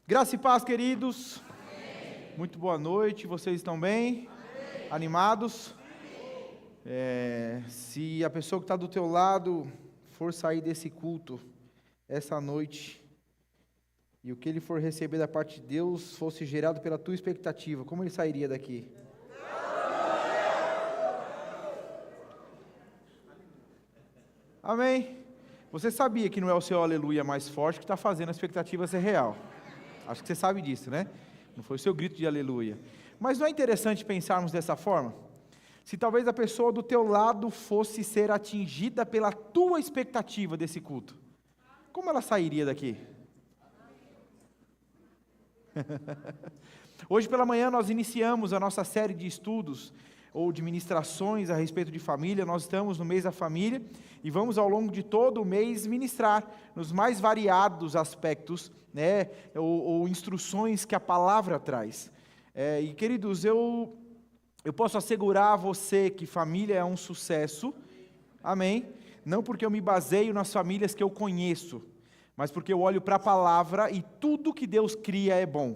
Graça e paz, queridos. Amém. Muito boa noite, vocês estão bem? Amém. Animados? Se a pessoa que está do teu lado for sair desse culto essa noite, e o que ele for receber da parte de Deus fosse gerado pela tua expectativa, como ele sairia daqui? Amém? Você sabia que não é o seu aleluia mais forte que está fazendo a expectativa ser real? Acho que você sabe disso, né? Não foi o seu grito de aleluia. Mas não é interessante pensarmos dessa forma? Se talvez a pessoa do teu lado fosse ser atingida pela tua expectativa desse culto, como ela sairia daqui? Hoje pela manhã nós iniciamos a nossa série de estudos ou de ministrações a respeito de família. Nós estamos no mês da família e vamos ao longo de todo o mês ministrar nos mais variados aspectos, né, ou instruções que a palavra traz. E queridos, eu posso assegurar a você que família é um sucesso, amém? Não porque eu me baseio nas famílias que eu conheço, mas porque eu olho para a palavra e tudo que Deus cria é bom.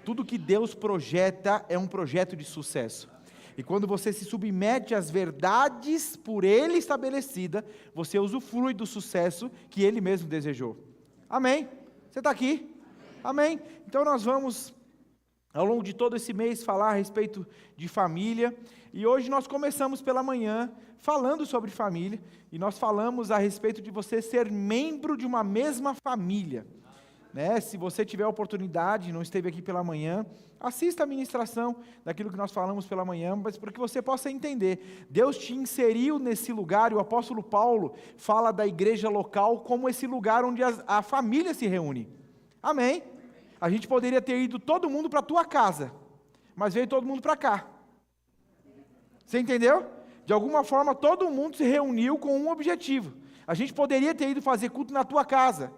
Tudo que Deus projeta é um projeto de sucesso. E quando você se submete às verdades por Ele estabelecida, você usufrui do sucesso que Ele mesmo desejou. Amém? Você está aqui? Amém? Então nós vamos, ao longo de todo esse mês, falar a respeito de família. E hoje nós começamos pela manhã falando sobre família. E nós falamos a respeito de você ser membro de uma mesma família. Né? Se você tiver a oportunidade, não esteve aqui pela manhã, assista a ministração daquilo que nós falamos pela manhã, mas para que você possa entender, Deus te inseriu nesse lugar, e o apóstolo Paulo fala da igreja local como esse lugar onde a família se reúne. Amém? A gente poderia ter ido todo mundo para a tua casa, mas veio todo mundo para cá. Você entendeu? De alguma forma todo mundo se reuniu com um objetivo. A gente poderia ter ido fazer culto na tua casa.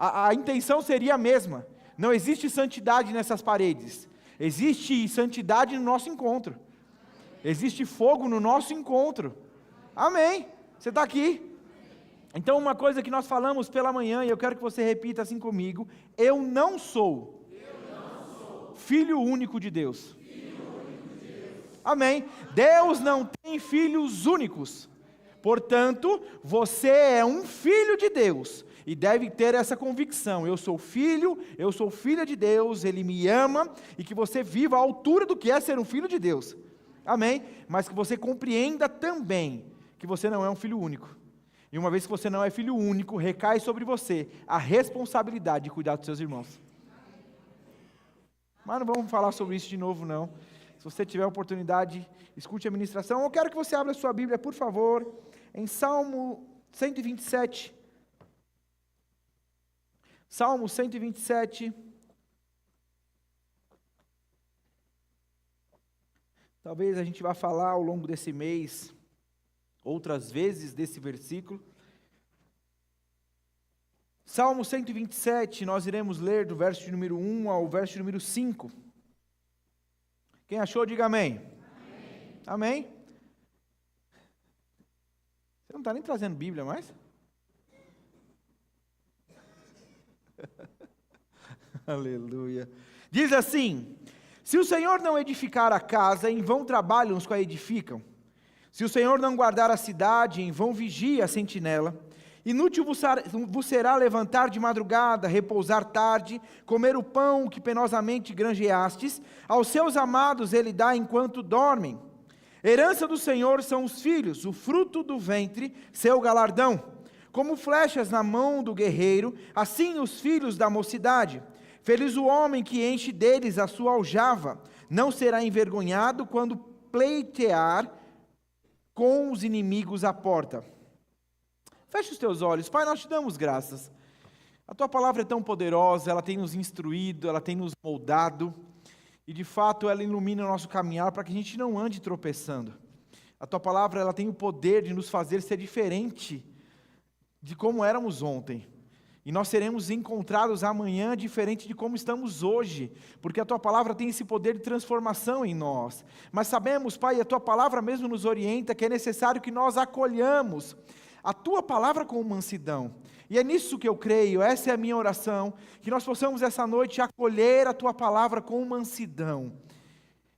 A intenção seria a mesma. Não existe santidade nessas paredes. Existe santidade no nosso encontro. Existe fogo no nosso encontro. Amém? Você está aqui? Então uma coisa que nós falamos pela manhã, e eu quero que você repita assim comigo: eu não sou filho único de Deus. Amém? Deus não tem filhos únicos. Portanto, você é um filho de Deus. E deve ter essa convicção: eu sou filho, eu sou filha de Deus, Ele me ama, e que você viva à altura do que é ser um filho de Deus. Amém? Mas que você compreenda também que você não é um filho único. E uma vez que você não é filho único, recai sobre você a responsabilidade de cuidar dos seus irmãos. Mas não vamos falar sobre isso de novo, não. Se você tiver a oportunidade, escute a ministração. Eu quero que você abra a sua Bíblia, por favor, em Salmo 127. Salmo 127. Talvez a gente vá falar ao longo desse mês, outras vezes, desse versículo. Salmo 127, nós iremos ler do verso de número 1 ao verso de número 5. Quem achou, diga amém. Amém? Amém? Você não está nem trazendo Bíblia mais? Aleluia. Diz assim: se o Senhor não edificar a casa, em vão trabalham os que a edificam. Se o Senhor não guardar a cidade, em vão vigia a sentinela. Inútil vos será levantar de madrugada, repousar tarde, comer o pão que penosamente granjeastes. Aos seus amados ele dá enquanto dormem. Herança do Senhor são os filhos, o fruto do ventre, seu galardão. Como flechas na mão do guerreiro, assim os filhos da mocidade. Feliz o homem que enche deles a sua aljava, não será envergonhado quando pleitear com os inimigos à porta. Feche os teus olhos. Pai, nós te damos graças. A tua palavra é tão poderosa, ela tem nos instruído, ela tem nos moldado, e de fato ela ilumina o nosso caminhar para que a gente não ande tropeçando. A tua palavra, ela tem o poder de nos fazer ser diferente de como éramos ontem. E nós seremos encontrados amanhã diferente de como estamos hoje, porque a Tua palavra tem esse poder de transformação em nós. Mas sabemos, Pai, a Tua palavra mesmo nos orienta que é necessário que nós acolhamos a tua palavra com mansidão. E é nisso que eu creio, essa é a minha oração, que nós possamos essa noite acolher a tua palavra com mansidão.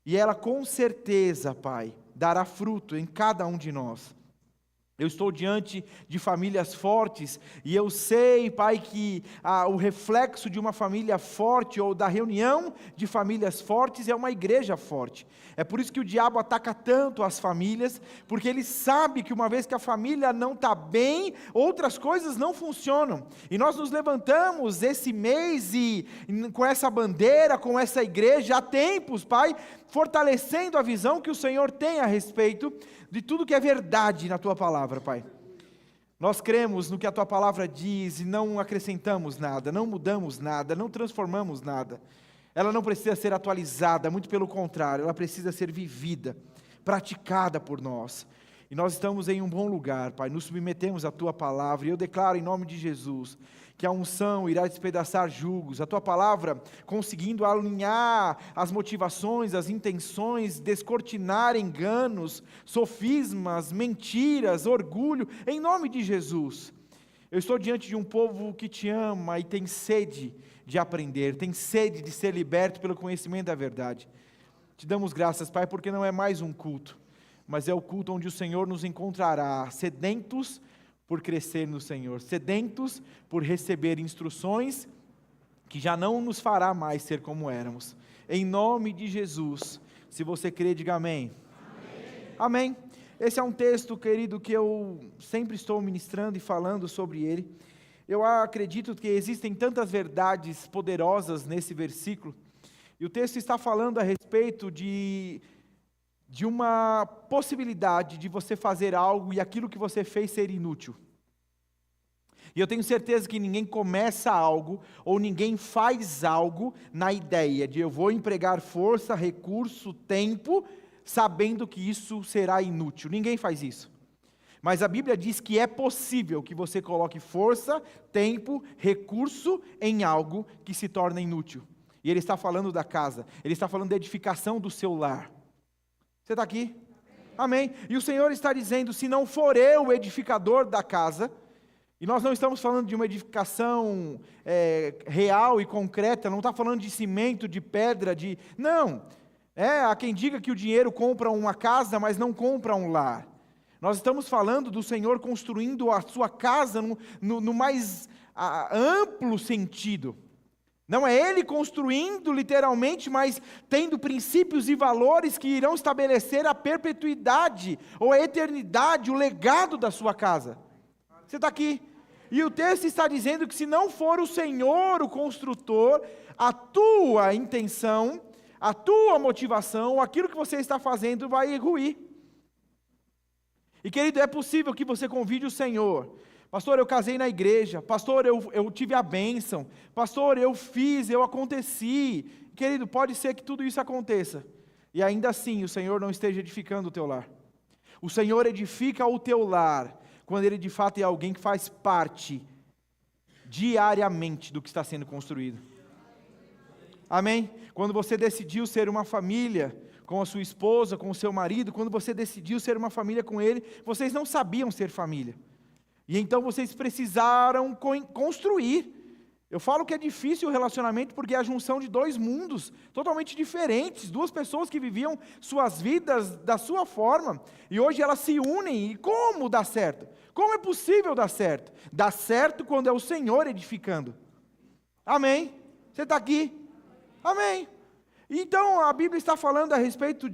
E ela com certeza, Pai, dará fruto em cada um de nós. Eu estou diante de famílias fortes e eu sei, Pai, que o reflexo de uma família forte ou da reunião de famílias fortes é uma igreja forte. É por isso que o diabo ataca tanto as famílias, porque ele sabe que uma vez que a família não está bem, outras coisas não funcionam. E nós nos levantamos esse mês e com essa bandeira, com essa igreja, há tempos, Pai, fortalecendo a visão que o Senhor tem a respeito de tudo que é verdade na Tua Palavra, Pai. Nós cremos no que a Tua Palavra diz e não acrescentamos nada, não mudamos nada, não transformamos nada. Ela não precisa ser atualizada, muito pelo contrário, ela precisa ser vivida, praticada por nós. E nós estamos em um bom lugar, Pai, nos submetemos à Tua Palavra, e eu declaro em nome de Jesus, que a unção irá despedaçar julgos, a Tua Palavra conseguindo alinhar as motivações, as intenções, descortinar enganos, sofismas, mentiras, orgulho, em nome de Jesus. Eu estou diante de um povo que Te ama e tem sede de aprender, tem sede de ser liberto pelo conhecimento da verdade. Te damos graças, Pai, porque não é mais um culto, mas é o culto onde o Senhor nos encontrará, sedentos por crescer no Senhor, sedentos por receber instruções que já não nos fará mais ser como éramos. Em nome de Jesus, se você crê, diga amém. Amém. Amém. Esse é um texto, querido, que eu sempre estou ministrando e falando sobre ele. Eu acredito que existem tantas verdades poderosas nesse versículo, e o texto está falando a respeito de uma possibilidade de você fazer algo e aquilo que você fez ser inútil. E eu tenho certeza que ninguém começa algo ou ninguém faz algo na ideia de eu vou empregar força, recurso, tempo, sabendo que isso será inútil. Ninguém faz isso. Mas a Bíblia diz que é possível que você coloque força, tempo, recurso em algo que se torna inútil. E ele está falando da casa, ele está falando da edificação do seu lar. Você está aqui? Amém. E o Senhor está dizendo, se não for eu o edificador da casa, e nós não estamos falando de uma edificação real e concreta, não está falando de cimento, de pedra, não. Há quem diga que o dinheiro compra uma casa, mas não compra um lar. Nós estamos falando do Senhor construindo a sua casa no mais amplo sentido. Não é Ele construindo literalmente, mas tendo princípios e valores que irão estabelecer a perpetuidade, ou a eternidade, o legado da sua casa. Você está aqui. E o texto está dizendo que se não for o Senhor o construtor, a tua intenção, a tua motivação, aquilo que você está fazendo vai ruir. E querido, é possível que você convide o Senhor. Pastor, eu casei na igreja. Pastor, eu tive a bênção. Pastor, eu fiz, eu aconteci. Querido, pode ser que tudo isso aconteça. E ainda assim o Senhor não esteja edificando o teu lar. O Senhor edifica o teu lar quando Ele de fato é alguém que faz parte diariamente do que está sendo construído. Amém? Quando você decidiu ser uma família com a sua esposa, com o seu marido, quando você decidiu ser uma família com ele, vocês não sabiam ser família. E então vocês precisaram construir. Eu falo que é difícil o relacionamento porque é a junção de dois mundos totalmente diferentes, duas pessoas que viviam suas vidas da sua forma, e hoje elas se unem, e como dá certo? Como é possível dar certo? Dá certo quando é o Senhor edificando. Amém? Você está aqui? Amém. Então a Bíblia está falando a respeito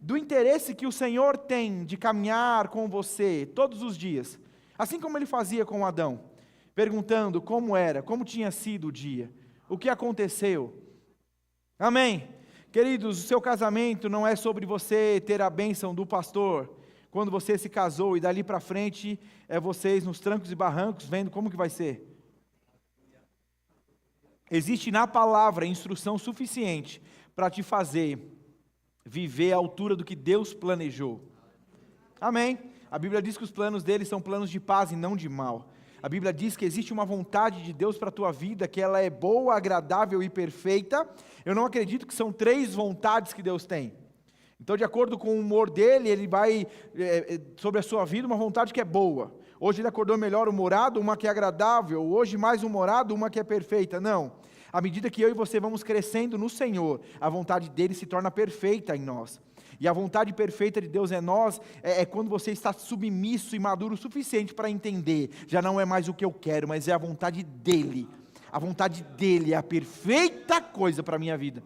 do interesse que o Senhor tem de caminhar com você todos os dias, assim como Ele fazia com Adão, perguntando como era, como tinha sido o dia, o que aconteceu. Amém. Queridos, o seu casamento não é sobre você ter a bênção do pastor, quando você se casou e dali para frente é vocês nos trancos e barrancos vendo como que vai ser. Existe na palavra instrução suficiente para te fazer viver à altura do que Deus planejou. Amém? A Bíblia diz que os planos dele são planos de paz e não de mal. A Bíblia diz que existe uma vontade de Deus para a tua vida, que ela é boa, agradável e perfeita. Eu não acredito que são 3 vontades que Deus tem. Então, de acordo com o humor dele, ele vai, sobre a sua vida, uma vontade que é boa, Hoje ele acordou melhor-humorado, uma que é agradável, hoje mais humorado, uma que é perfeita. Não. À medida que eu e você vamos crescendo no Senhor, a vontade dele se torna perfeita em nós. E a vontade perfeita de Deus é nós, é quando você está submisso e maduro o suficiente para entender. Já não é mais o que eu quero, mas é a vontade dele. A vontade dele é a perfeita coisa para a minha vida.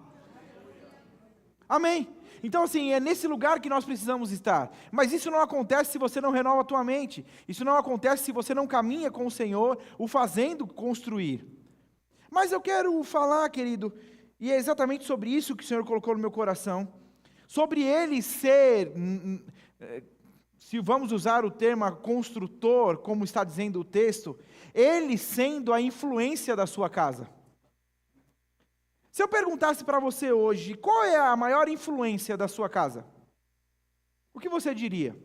Amém? Então assim, é nesse lugar que nós precisamos estar. Mas isso não acontece se você não renova a tua mente. Isso não acontece se você não caminha com o Senhor, o fazendo construir. Mas eu quero falar, querido, e é exatamente sobre isso que o Senhor colocou no meu coração, sobre ele ser, se vamos usar o termo construtor, como está dizendo o texto, ele sendo a influência da sua casa. Se eu perguntasse para você hoje, qual é a maior influência da sua casa? O que você diria?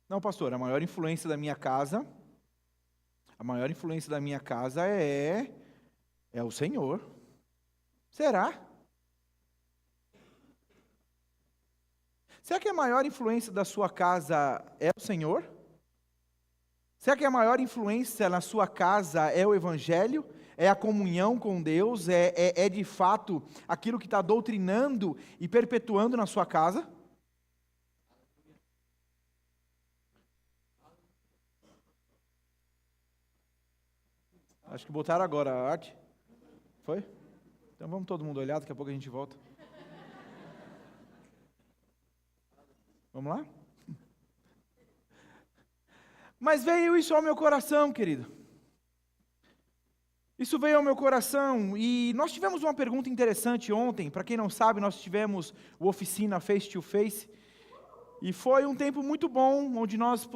Não, pastor, a maior influência da minha casa é o Senhor. Será? Será que a maior influência da sua casa é o Senhor? Será que a maior influência na sua casa é o Evangelho? É a comunhão com Deus? É de fato aquilo que está doutrinando e perpetuando na sua casa? Acho que botaram agora a arte. Foi? Então vamos todo mundo olhar, daqui a pouco a gente volta. Vamos lá? Mas veio isso ao meu coração, querido. Isso veio ao meu coração e nós tivemos uma pergunta interessante ontem. Para quem não sabe, nós tivemos o oficina Face to Face. E foi um tempo muito bom, onde nós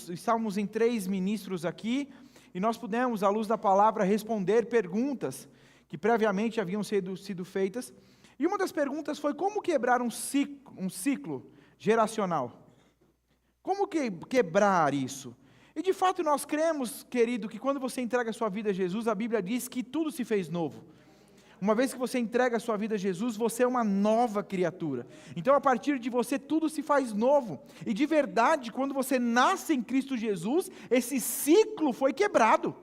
estávamos em 3 ministros aqui, e nós pudemos, à luz da palavra, responder perguntas que previamente haviam sido feitas. E uma das perguntas foi como quebrar um ciclo geracional. Como quebrar isso? E de fato nós cremos, querido, que quando você entrega a sua vida a Jesus, a Bíblia diz que tudo se fez novo. Uma vez que você entrega a sua vida a Jesus, você é uma nova criatura. Então a partir de você tudo se faz novo. E de verdade, quando você nasce em Cristo Jesus, esse ciclo foi quebrado.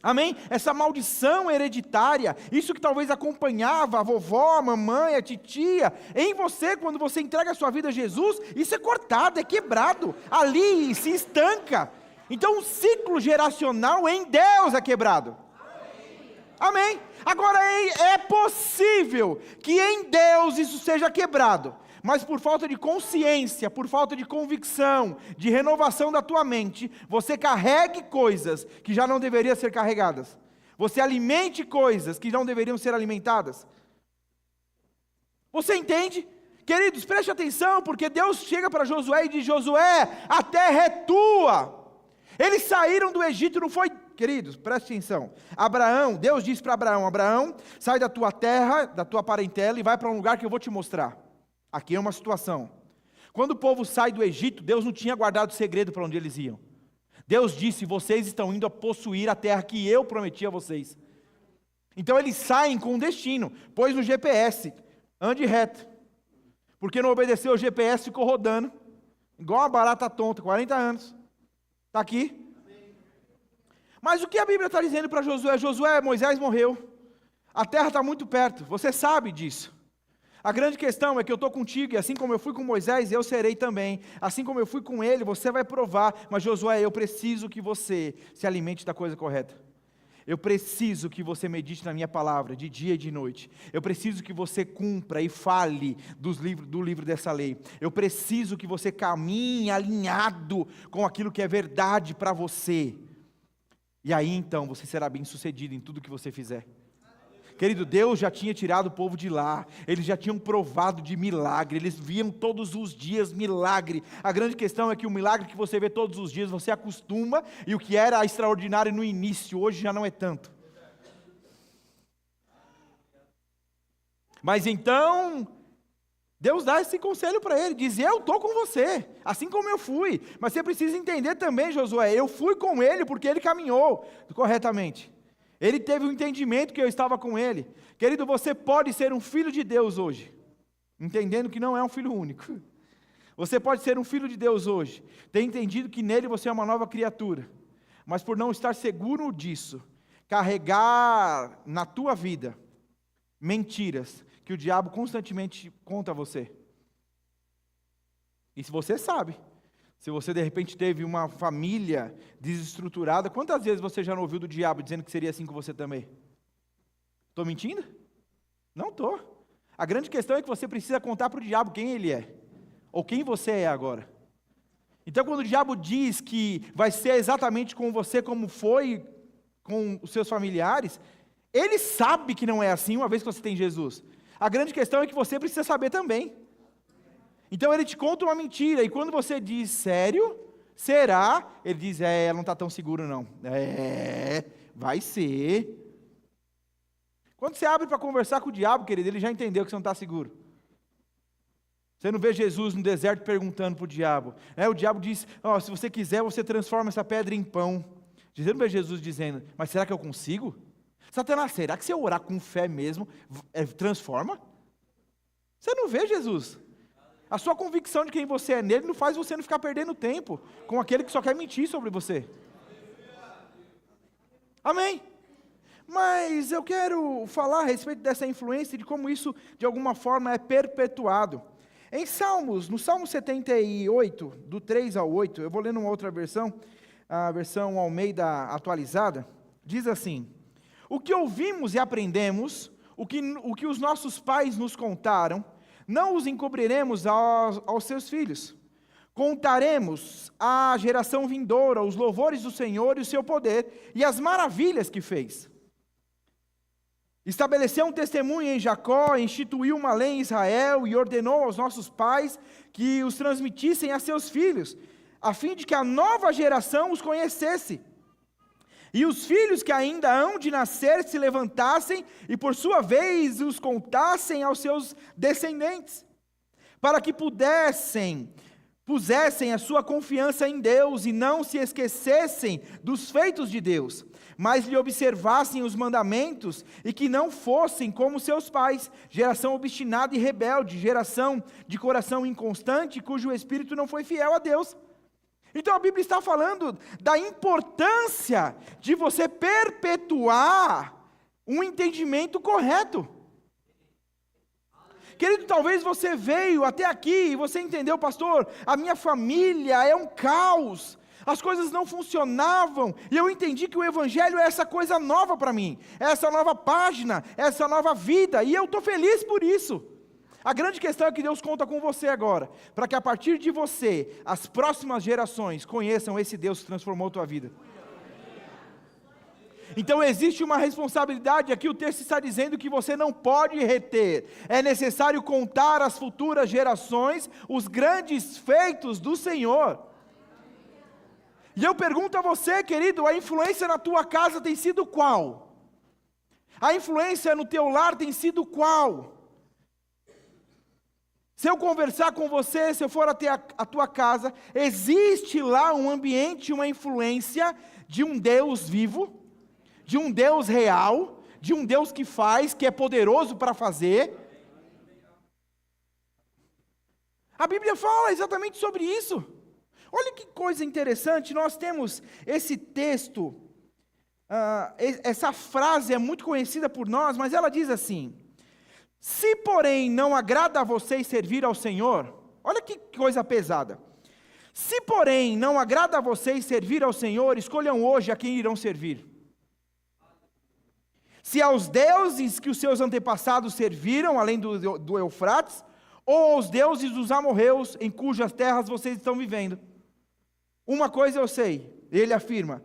Amém? Essa maldição hereditária, isso que talvez acompanhava a vovó, a mamãe, a titia, em você, quando você entrega a sua vida a Jesus, isso é cortado, é quebrado, ali se estanca. Então o ciclo geracional em Deus é quebrado. Amém? Agora é possível que em Deus isso seja quebrado, mas por falta de consciência, por falta de convicção, de renovação da tua mente, você carregue coisas que já não deveriam ser carregadas. Você alimente coisas que não deveriam ser alimentadas. Você entende? Queridos, preste atenção, porque Deus chega para Josué e diz: Josué, a terra é tua. Eles saíram do Egito, não foi... Queridos, preste atenção. Deus disse para Abraão: Abraão, sai da tua terra, da tua parentela e vai para um lugar que eu vou te mostrar. Aqui é uma situação. Quando o povo sai do Egito, Deus não tinha guardado segredo para onde eles iam. Deus disse: vocês estão indo a possuir a terra que eu prometi a vocês. Então eles saem com um destino. Pôs no GPS, ande reto. Porque não obedeceu o GPS, ficou rodando, igual uma barata tonta, 40 anos. Está aqui. Mas o que a Bíblia está dizendo para Josué? Josué, Moisés morreu, a terra está muito perto, você sabe disso. A grande questão é que eu estou contigo, e assim como eu fui com Moisés, eu serei também. Assim como eu fui com ele, você vai provar. Mas Josué, eu preciso que você se alimente da coisa correta. Eu preciso que você medite na minha palavra, de dia e de noite. Eu preciso que você cumpra e fale do livro dessa lei. Eu preciso que você caminhe alinhado com aquilo que é verdade para você. E aí então você será bem sucedido em tudo que você fizer. Querido, Deus já tinha tirado o povo de lá, eles já tinham provado de milagre, eles viam todos os dias milagre. A grande questão é que o milagre que você vê todos os dias, você acostuma, e o que era extraordinário no início, hoje já não é tanto. Mas então, Deus dá esse conselho para ele, diz: eu estou com você, assim como eu fui. Mas você precisa entender também, Josué, eu fui com ele porque ele caminhou corretamente. Ele teve o entendimento que eu estava com ele. Querido, você pode ser um filho de Deus hoje. entendendo que não é um filho único. Você pode ser um filho de Deus hoje, ter entendido que nele você é uma nova criatura, mas por não estar seguro disso, carregar na tua vida mentiras que o diabo constantemente conta a você. E se você sabe, se você de repente teve uma família desestruturada, quantas vezes você já não ouviu do diabo dizendo que seria assim com você também? Estou mentindo? Não estou. A grande questão é que você precisa contar para o diabo quem ele é, ou quem você é agora. Então quando o diabo diz que vai ser exatamente com você como foi com os seus familiares, ele sabe que não é assim uma vez que você tem Jesus. A grande questão é que você precisa saber também. Então ele te conta uma mentira, e quando você diz, sério? Será? Ele diz, não está tão seguro não. Vai ser. Quando você abre para conversar com o diabo, querido, ele já entendeu que você não está seguro. Você não vê Jesus no deserto perguntando para o diabo. O diabo diz, se você quiser, você transforma essa pedra em pão. Você não vê Jesus dizendo, mas será que eu consigo? Satanás, será que se eu orar com fé mesmo, transforma? Você não vê Jesus. A sua convicção de quem você é nele não faz você não ficar perdendo tempo com aquele que só quer mentir sobre você. Amém? Mas eu quero falar a respeito dessa influência e de como isso, de alguma forma, é perpetuado. Em Salmos, no Salmo 78, do 3 ao 8, eu vou ler numa outra versão, a versão Almeida atualizada, diz assim: o que ouvimos e aprendemos, o que os nossos pais nos contaram, não os encobriremos aos seus filhos. Contaremos à geração vindoura os louvores do Senhor e o seu poder e as maravilhas que fez. Estabeleceu um testemunho em Jacó, instituiu uma lei em Israel e ordenou aos nossos pais que os transmitissem a seus filhos, a fim de que a nova geração os conhecesse. E os filhos que ainda hão de nascer se levantassem e por sua vez os contassem aos seus descendentes, para que pusessem a sua confiança em Deus e não se esquecessem dos feitos de Deus, mas lhe observassem os mandamentos e que não fossem como seus pais, geração obstinada e rebelde, geração de coração inconstante, cujo espírito não foi fiel a Deus. Então a Bíblia está falando da importância de você perpetuar um entendimento correto. Querido, talvez você veio até aqui e você entendeu, pastor, a minha família é um caos, as coisas não funcionavam, e eu entendi que o Evangelho é essa coisa nova para mim, é essa nova página, é essa nova vida, e eu estou feliz por isso. A grande questão é que Deus conta com você agora, para que a partir de você, as próximas gerações conheçam esse Deus que transformou a tua vida. Então existe uma responsabilidade, aqui o texto está dizendo que você não pode reter, é necessário contar às futuras gerações os grandes feitos do Senhor. E eu pergunto a você, querido, a influência na tua casa tem sido qual? A influência no teu lar tem sido qual? Se eu conversar com você, se eu for até a tua casa, existe lá um ambiente, uma influência de um Deus vivo, de um Deus real, de um Deus que faz, que é poderoso para fazer. A Bíblia fala exatamente sobre isso. Olha que coisa interessante, nós temos esse texto, essa frase é muito conhecida por nós, mas ela diz assim: se porém não agrada a vocês servir ao Senhor, olha que coisa pesada, se porém não agrada a vocês servir ao Senhor, escolham hoje a quem irão servir. Se aos deuses que os seus antepassados serviram, além do Eufrates, ou aos deuses dos amorreus, em cujas terras vocês estão vivendo. Uma coisa eu sei, ele afirma: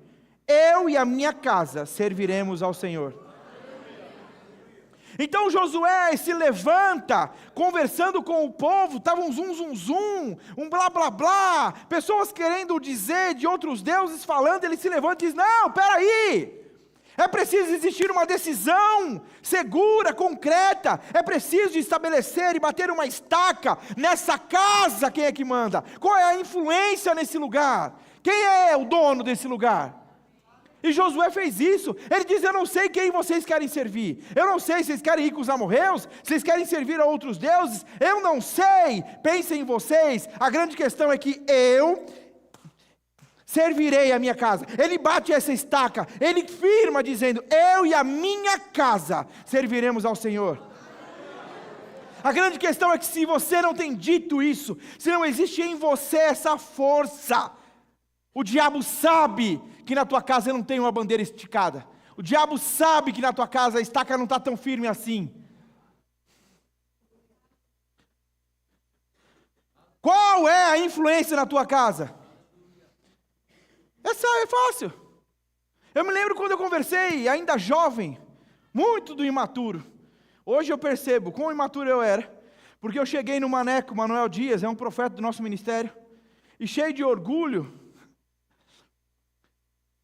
eu e a minha casa serviremos ao Senhor. Então Josué se levanta, conversando com o povo, estava um zum, um blá blá blá, pessoas querendo dizer de outros deuses falando, ele se levanta e diz: não, peraí, é preciso existir uma decisão segura, concreta, é preciso estabelecer e bater uma estaca nessa casa. Quem é que manda? Qual é a influência nesse lugar? Quem é o dono desse lugar? E Josué fez isso. Ele diz: eu não sei quem vocês querem servir. Eu não sei se vocês querem ir com os amorreus, se vocês querem servir a outros deuses. Eu não sei. Pensem em vocês. A grande questão é que eu servirei a minha casa. Ele bate essa estaca. Ele firma dizendo: eu e a minha casa serviremos ao Senhor. A grande questão é que se você não tem dito isso, se não existe em você essa força, o diabo sabe que na tua casa não tem uma bandeira esticada. O diabo sabe que na tua casa a estaca não está tão firme assim. Qual é a influência na tua casa? Essa é fácil. Eu me lembro quando eu conversei, ainda jovem, muito do imaturo. Hoje eu percebo quão imaturo eu era, porque eu cheguei no Maneco, Manuel Dias, é um profeta do nosso ministério, e cheio de orgulho,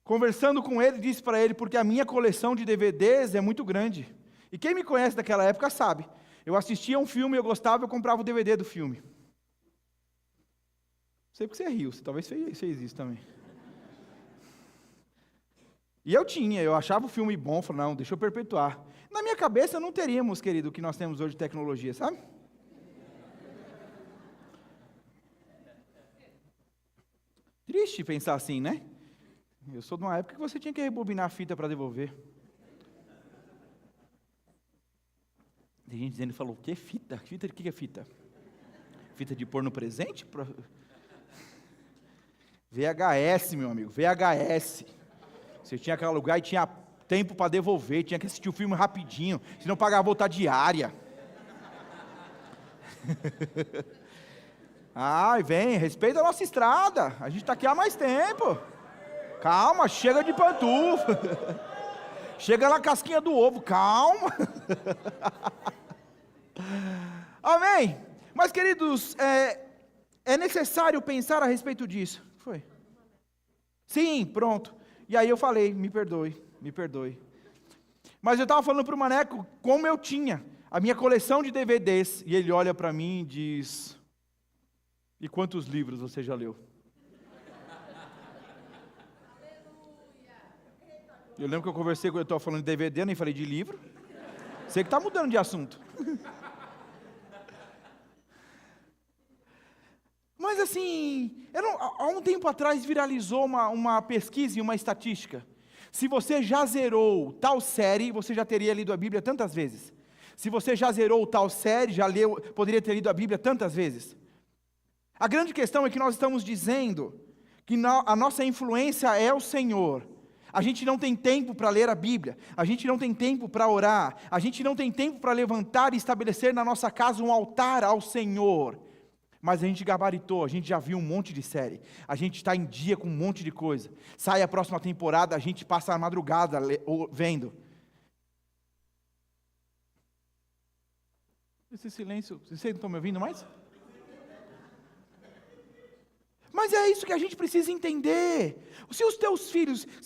conversando com ele, disse para ele: porque a minha coleção de DVDs é muito grande. E quem me conhece daquela época sabe, eu assistia um filme, eu gostava, eu comprava o DVD do filme. Não sei porque você riu, você talvez fez isso também. E eu achava o filme bom, falei: não, deixa eu perpetuar. Na minha cabeça não teríamos, querido, o que nós temos hoje de tecnologia, sabe? Triste pensar assim, né? Eu sou de uma época que você tinha que rebobinar a fita para devolver. Tem gente dizendo, falou: o que é fita? Fita de que é fita? Fita de pôr no presente? VHS, meu amigo, VHS. Você tinha que alugar e tinha tempo para devolver, tinha que assistir o filme rapidinho, senão pagava volta diária. Ai, vem, respeita a nossa estrada, a gente está aqui há mais tempo. Calma, chega de pantufa. Chega na casquinha do ovo, calma. Amém? Mas, queridos, é necessário pensar a respeito disso. Foi? Sim, pronto. E aí eu falei: me perdoe. Mas eu estava falando para o Maneco como eu tinha a minha coleção de DVDs, e ele olha para mim e diz: e quantos livros você já leu? Eu lembro que eu conversei, eu estava falando de DVD, eu nem falei de livro. Sei que está mudando de assunto. Mas assim, há um tempo atrás viralizou uma pesquisa e uma estatística. Se você já zerou tal série, você já teria lido a Bíblia tantas vezes. Se você já zerou tal série, poderia ter lido a Bíblia tantas vezes. A grande questão é que nós estamos dizendo que a nossa influência é o Senhor. A gente não tem tempo para ler a Bíblia, a gente não tem tempo para orar, a gente não tem tempo para levantar e estabelecer na nossa casa um altar ao Senhor. Mas a gente gabaritou, a gente já viu um monte de série, a gente está em dia com um monte de coisa. Sai a próxima temporada, a gente passa a madrugada vendo. Esse silêncio, vocês não estão me ouvindo mais? Mas é isso que a gente precisa entender. Se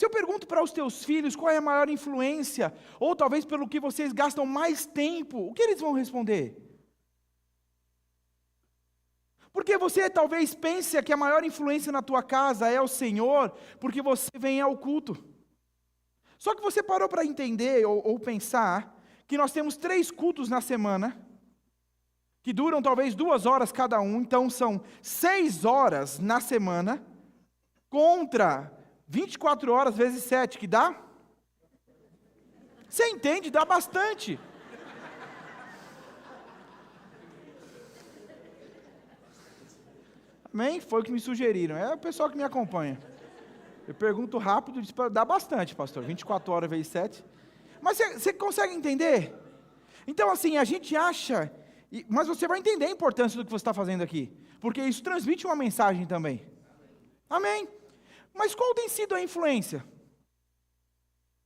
eu pergunto para os teus filhos qual é a maior influência, ou talvez pelo que vocês gastam mais tempo, o que eles vão responder? Porque você talvez pense que a maior influência na tua casa é o Senhor, porque você vem ao culto. Só que você parou para entender ou pensar que nós temos 3 cultos na semana, que duram talvez 2 horas cada um, então são 6 horas na semana, contra 24 horas vezes 7, que dá? Você entende? Dá bastante. Amém? Foi o que me sugeriram, é o pessoal que me acompanha. Eu pergunto rápido, diz: dá bastante, pastor, 24 horas vezes 7. Mas você consegue entender? Então assim, a gente acha, mas você vai entender a importância do que você está fazendo aqui, porque isso transmite uma mensagem também. Amém? Mas qual tem sido a influência?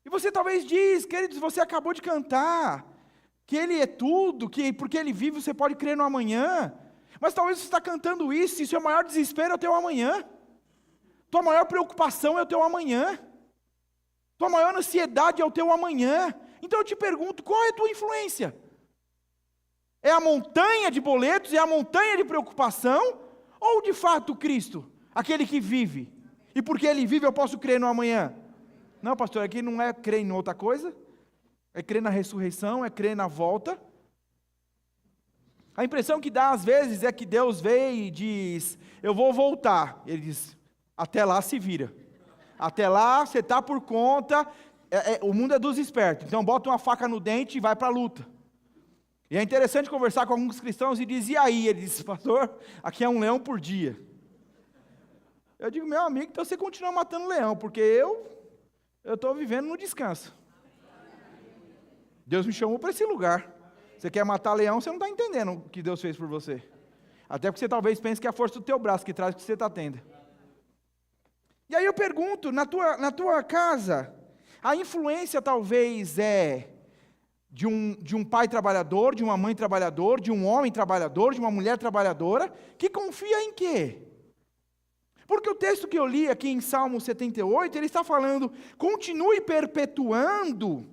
E você talvez diz, queridos, você acabou de cantar, que Ele é tudo, que porque Ele vive você pode crer no amanhã. Mas talvez você está cantando isso, e seu maior desespero é o teu amanhã. Tua maior preocupação é o teu amanhã. Tua maior ansiedade é o teu amanhã. Então eu te pergunto, qual é a tua influência? É a montanha de boletos, é a montanha de preocupação? Ou de fato Cristo, aquele que vive? E porque Ele vive eu posso crer no amanhã? Não, pastor, aqui não é crer em outra coisa, é crer na ressurreição, é crer na volta. A impressão que dá às vezes é que Deus veio e diz, eu vou voltar. Ele diz, até lá se vira. Até lá você está por conta, o mundo é dos espertos, então bota uma faca no dente e vai para a luta. E é interessante conversar com alguns cristãos e diz, e aí? Ele diz, pastor, aqui é um leão por dia. Eu digo, meu amigo, então você continua matando leão, porque eu estou vivendo no descanso. Deus me chamou para esse lugar. Você quer matar leão, você não está entendendo o que Deus fez por você. Até porque você talvez pense que é a força do teu braço que traz o que você está tendo. E aí eu pergunto, na tua casa, a influência talvez é de um pai trabalhador, de uma mãe trabalhadora, de um homem trabalhador, de uma mulher trabalhadora, que confia em quê? Porque o texto que eu li aqui em Salmo 78, ele está falando, continue perpetuando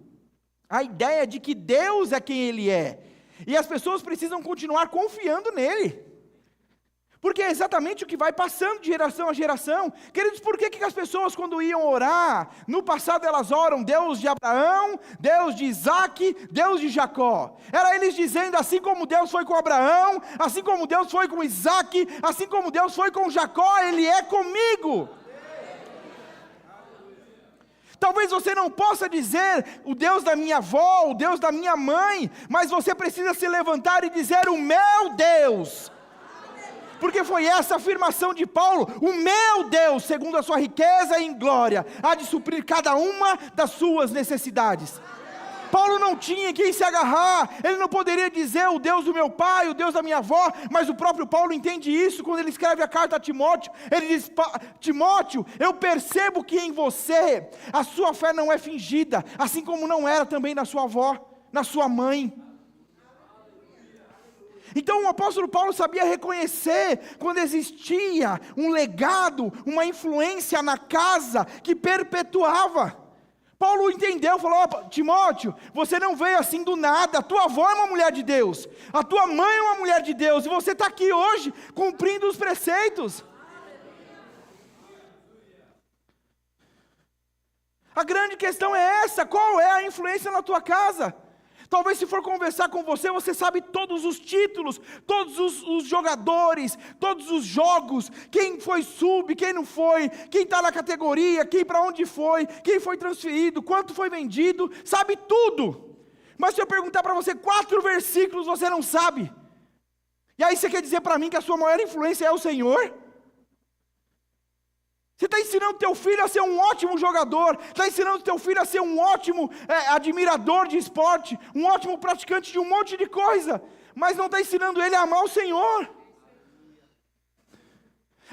a ideia de que Deus é quem Ele é, e as pessoas precisam continuar confiando nele, porque é exatamente o que vai passando de geração a geração. Queridos, por que as pessoas quando iam orar, no passado elas oram, Deus de Abraão, Deus de Isaac, Deus de Jacó? Era eles dizendo, assim como Deus foi com Abraão, assim como Deus foi com Isaac, assim como Deus foi com Jacó, Ele é comigo. Talvez você não possa dizer o Deus da minha avó, o Deus da minha mãe, mas você precisa se levantar e dizer o meu Deus. Porque foi essa afirmação de Paulo, o meu Deus, segundo a sua riqueza em glória, há de suprir cada uma das suas necessidades. Paulo não tinha quem se agarrar, ele não poderia dizer o Deus do meu pai, o Deus da minha avó, mas o próprio Paulo entende isso quando ele escreve a carta a Timóteo. Ele diz, Timóteo, eu percebo que em você a sua fé não é fingida, assim como não era também na sua avó, na sua mãe. Então o apóstolo Paulo sabia reconhecer quando existia um legado, uma influência na casa que perpetuava. Paulo entendeu, falou, Timóteo, você não veio assim do nada, a tua avó é uma mulher de Deus, a tua mãe é uma mulher de Deus, e você está aqui hoje cumprindo os preceitos. A grande questão é essa, qual é a influência na tua casa? Talvez se for conversar com você, você sabe todos os títulos, todos os jogadores, todos os jogos, quem foi sub, quem não foi, quem está na categoria, quem para onde foi, quem foi transferido, quanto foi vendido, sabe tudo. Mas se eu perguntar para você 4 versículos, você não sabe. E aí você quer dizer para mim que a sua maior influência é o Senhor? Você está ensinando teu filho a ser um ótimo jogador, está ensinando teu filho a ser um ótimo admirador de esporte, um ótimo praticante de um monte de coisa, mas não está ensinando ele a amar o Senhor.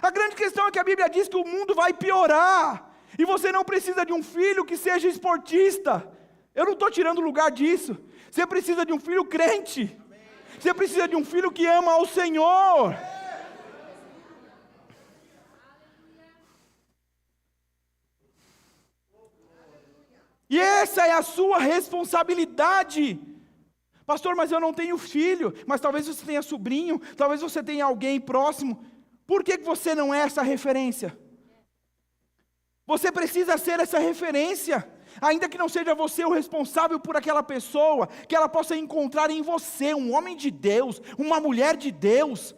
A grande questão é que a Bíblia diz que o mundo vai piorar, e você não precisa de um filho que seja esportista. Eu não estou tirando o lugar disso. Você precisa de um filho crente, você precisa de um filho que ama ao Senhor. E essa é a sua responsabilidade. Pastor, mas eu não tenho filho, mas talvez você tenha sobrinho, talvez você tenha alguém próximo. Por que você não é essa referência? Você precisa ser essa referência, ainda que não seja você o responsável por aquela pessoa, que ela possa encontrar em você um homem de Deus, uma mulher de Deus.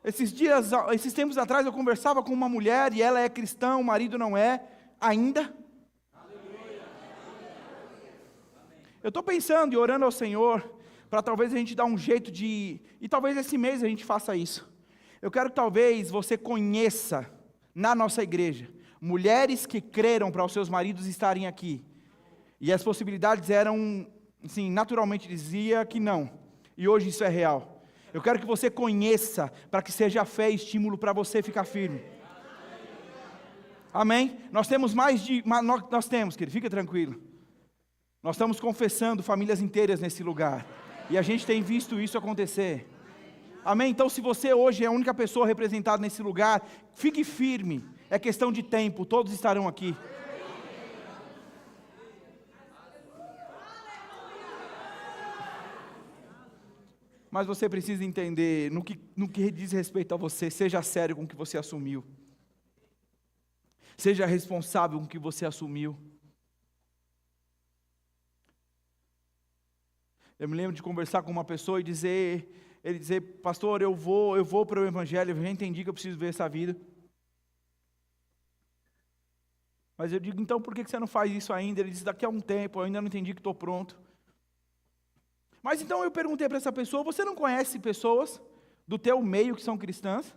Esses tempos atrás eu conversava com uma mulher e ela é cristã, o marido não é, ainda. Eu estou pensando e orando ao Senhor, para talvez a gente dar um jeito e talvez esse mês a gente faça isso. Eu quero que talvez você conheça, na nossa igreja, mulheres que creram para os seus maridos estarem aqui. E as possibilidades eram, assim, naturalmente dizia que não. E hoje isso é real. Eu quero que você conheça, para que seja fé e estímulo para você ficar firme. Amém? Nós temos nós temos, querido, fica tranquilo. Nós estamos confessando famílias inteiras nesse lugar. E a gente tem visto isso acontecer. Amém? Então se você hoje é a única pessoa representada nesse lugar, fique firme. É questão de tempo, todos estarão aqui. Mas você precisa entender, no que diz respeito a você, seja sério com o que você assumiu. Seja responsável com o que você assumiu. Eu me lembro de conversar com uma pessoa e ele dizer, pastor, eu vou para o Evangelho, eu já entendi que eu preciso ver essa vida. Mas eu digo, então por que você não faz isso ainda? Ele diz, daqui a um tempo, eu ainda não entendi que estou pronto. Mas então eu perguntei para essa pessoa, você não conhece pessoas do teu meio que são cristãs?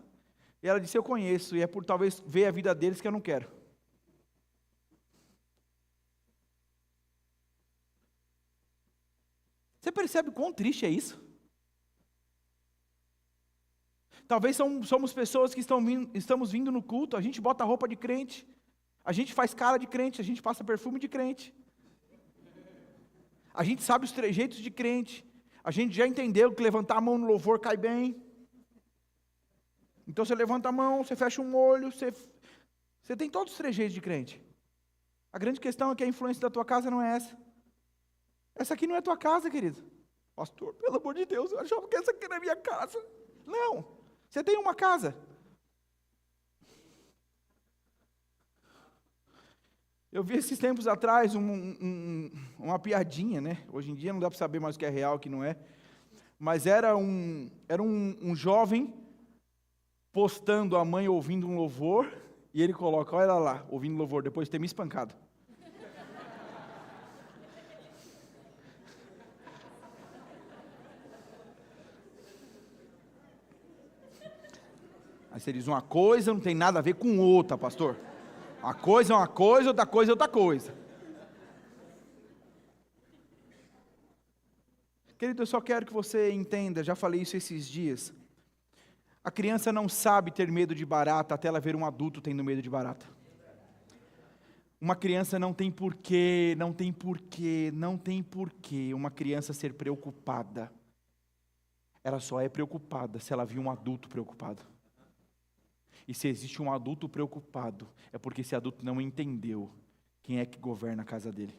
E ela disse, eu conheço, e é por talvez ver a vida deles que eu não quero. Você percebe quão triste é isso? Talvez somos pessoas que estamos vindo no culto, a gente bota roupa de crente, a gente faz cara de crente, a gente passa perfume de crente, a gente sabe os trejeitos de crente, a gente já entendeu que levantar a mão no louvor cai bem. Então você levanta a mão, você fecha um olho, você tem todos os trejeitos de crente. A grande questão é que a influência da tua casa não é essa. Essa aqui não é tua casa, querido. Pastor, pelo amor de Deus, eu achava que essa aqui era a minha casa. Não, você tem uma casa. Eu vi esses tempos atrás uma piadinha, né? Hoje em dia não dá para saber mais o que é real e o que não é. Mas era um jovem postando a mãe ouvindo um louvor, e ele coloca, olha lá, ouvindo louvor, depois de ter me espancado. Aí você diz, uma coisa não tem nada a ver com outra, pastor. Uma coisa é uma coisa, outra coisa é outra coisa. Querido, eu só quero que você entenda, já falei isso esses dias. A criança não sabe ter medo de barata até ela ver um adulto tendo medo de barata. Uma criança não tem porquê uma criança ser preocupada. Ela só é preocupada se ela viu um adulto preocupado. E se existe um adulto preocupado, é porque esse adulto não entendeu quem é que governa a casa dele.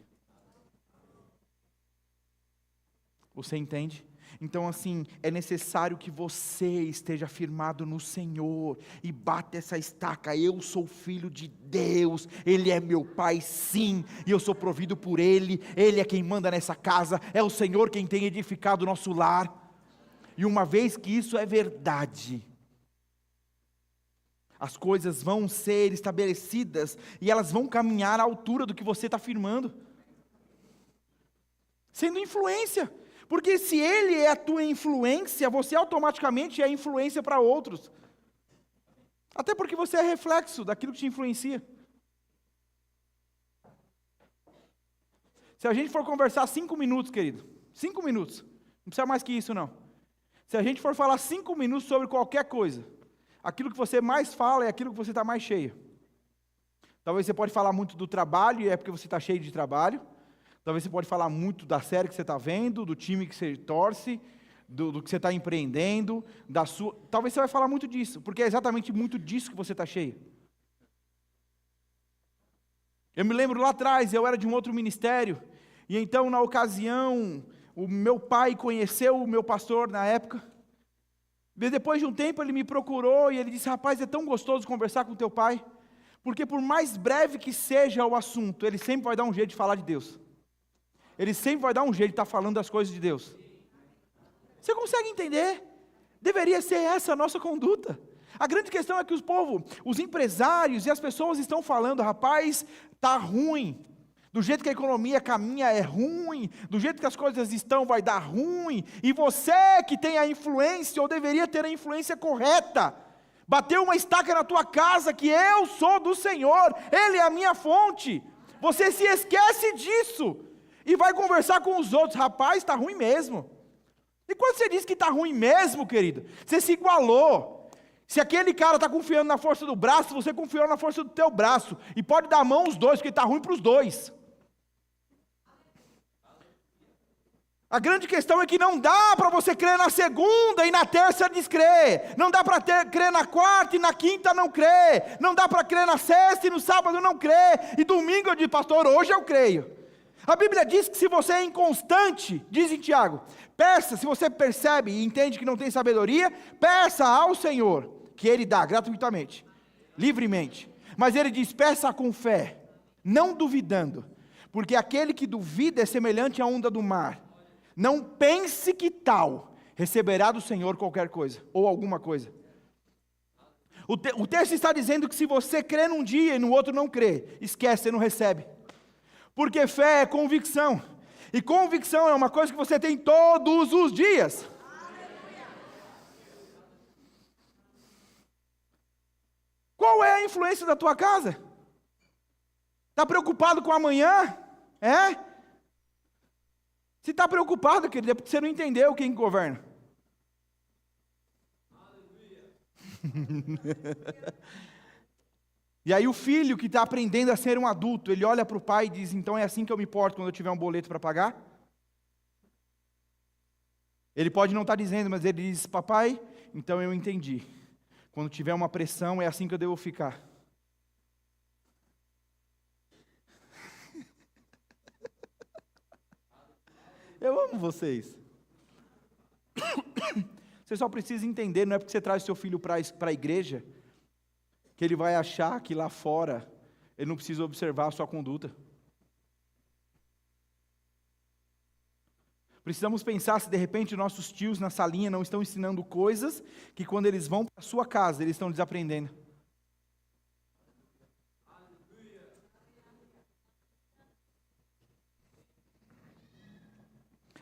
Você entende? Então assim, é necessário que você esteja firmado no Senhor, e bata essa estaca, eu sou filho de Deus, Ele é meu Pai sim, e eu sou provido por Ele é quem manda nessa casa, é o Senhor quem tem edificado o nosso lar, e uma vez que isso é verdade, as coisas vão ser estabelecidas, e elas vão caminhar à altura do que você está firmando, sendo influência, porque se Ele é a tua influência, você automaticamente é influência para outros, até porque você é reflexo daquilo que te influencia. Se a gente for conversar 5 minutos, querido, 5 minutos, não precisa mais que isso não, se a gente for falar 5 minutos sobre qualquer coisa, aquilo que você mais fala é aquilo que você está mais cheio. Talvez você pode falar muito do trabalho, e é porque você está cheio de trabalho. Talvez você pode falar muito da série que você está vendo, do time que você torce, do que você está empreendendo, talvez você vai falar muito disso, porque é exatamente muito disso que você está cheio. Eu me lembro lá atrás, eu era de um outro ministério, e então na ocasião, o meu pai conheceu o meu pastor na época, e depois de um tempo ele me procurou, e ele disse, rapaz, é tão gostoso conversar com teu pai, porque por mais breve que seja o assunto, ele sempre vai dar um jeito de falar de Deus. Ele sempre vai dar um jeito de estar falando das coisas de Deus. Você consegue entender? Deveria ser essa a nossa conduta. A grande questão é que os empresários e as pessoas estão falando, rapaz, está ruim. Do jeito que a economia caminha é ruim. Do jeito que as coisas estão vai dar ruim. E você que tem a influência, ou deveria ter a influência correta, bateu uma estaca na tua casa que eu sou do Senhor, Ele é a minha fonte. Você se esquece disso. E vai conversar com os outros, rapaz, está ruim mesmo. E quando você diz que está ruim mesmo, querido, você se igualou. Se aquele cara está confiando na força do braço, você confiou na força do teu braço. E pode dar a mão os dois, porque está ruim para os dois. A grande questão é que não dá para você crer na segunda e na terça descrer. Não dá para crer na quarta e na quinta não crer. Não dá para crer na sexta e no sábado não crer. E domingo eu digo, pastor, hoje eu creio. A Bíblia diz que se você é inconstante, diz em Tiago, peça, se você percebe e entende que não tem sabedoria, peça ao Senhor, que Ele dá gratuitamente, livremente. Mas ele diz, peça com fé, não duvidando, porque aquele que duvida é semelhante à onda do mar. Não pense que tal receberá do Senhor qualquer coisa, ou alguma coisa. O texto está dizendo que se você crê num dia e no outro não crê, esquece, você não recebe. Porque fé é convicção, e convicção é uma coisa que você tem todos os dias. Qual é a influência da tua casa? Está preocupado com amanhã? É? Se está preocupado, querido, é porque você não entendeu quem governa. E aí o filho que está aprendendo a ser um adulto, ele olha para o pai e diz, então é assim que eu me porto quando eu tiver um boleto para pagar? Ele pode não estar dizendo, mas ele diz, papai, então eu entendi. Quando tiver uma pressão, é assim que eu devo ficar. Eu amo vocês. Você só precisa entender, não é porque você traz seu filho para a igreja, que ele vai achar que lá fora, ele não precisa observar a sua conduta. Precisamos pensar se de repente nossos tios na salinha não estão ensinando coisas, que quando eles vão para a sua casa, eles estão desaprendendo.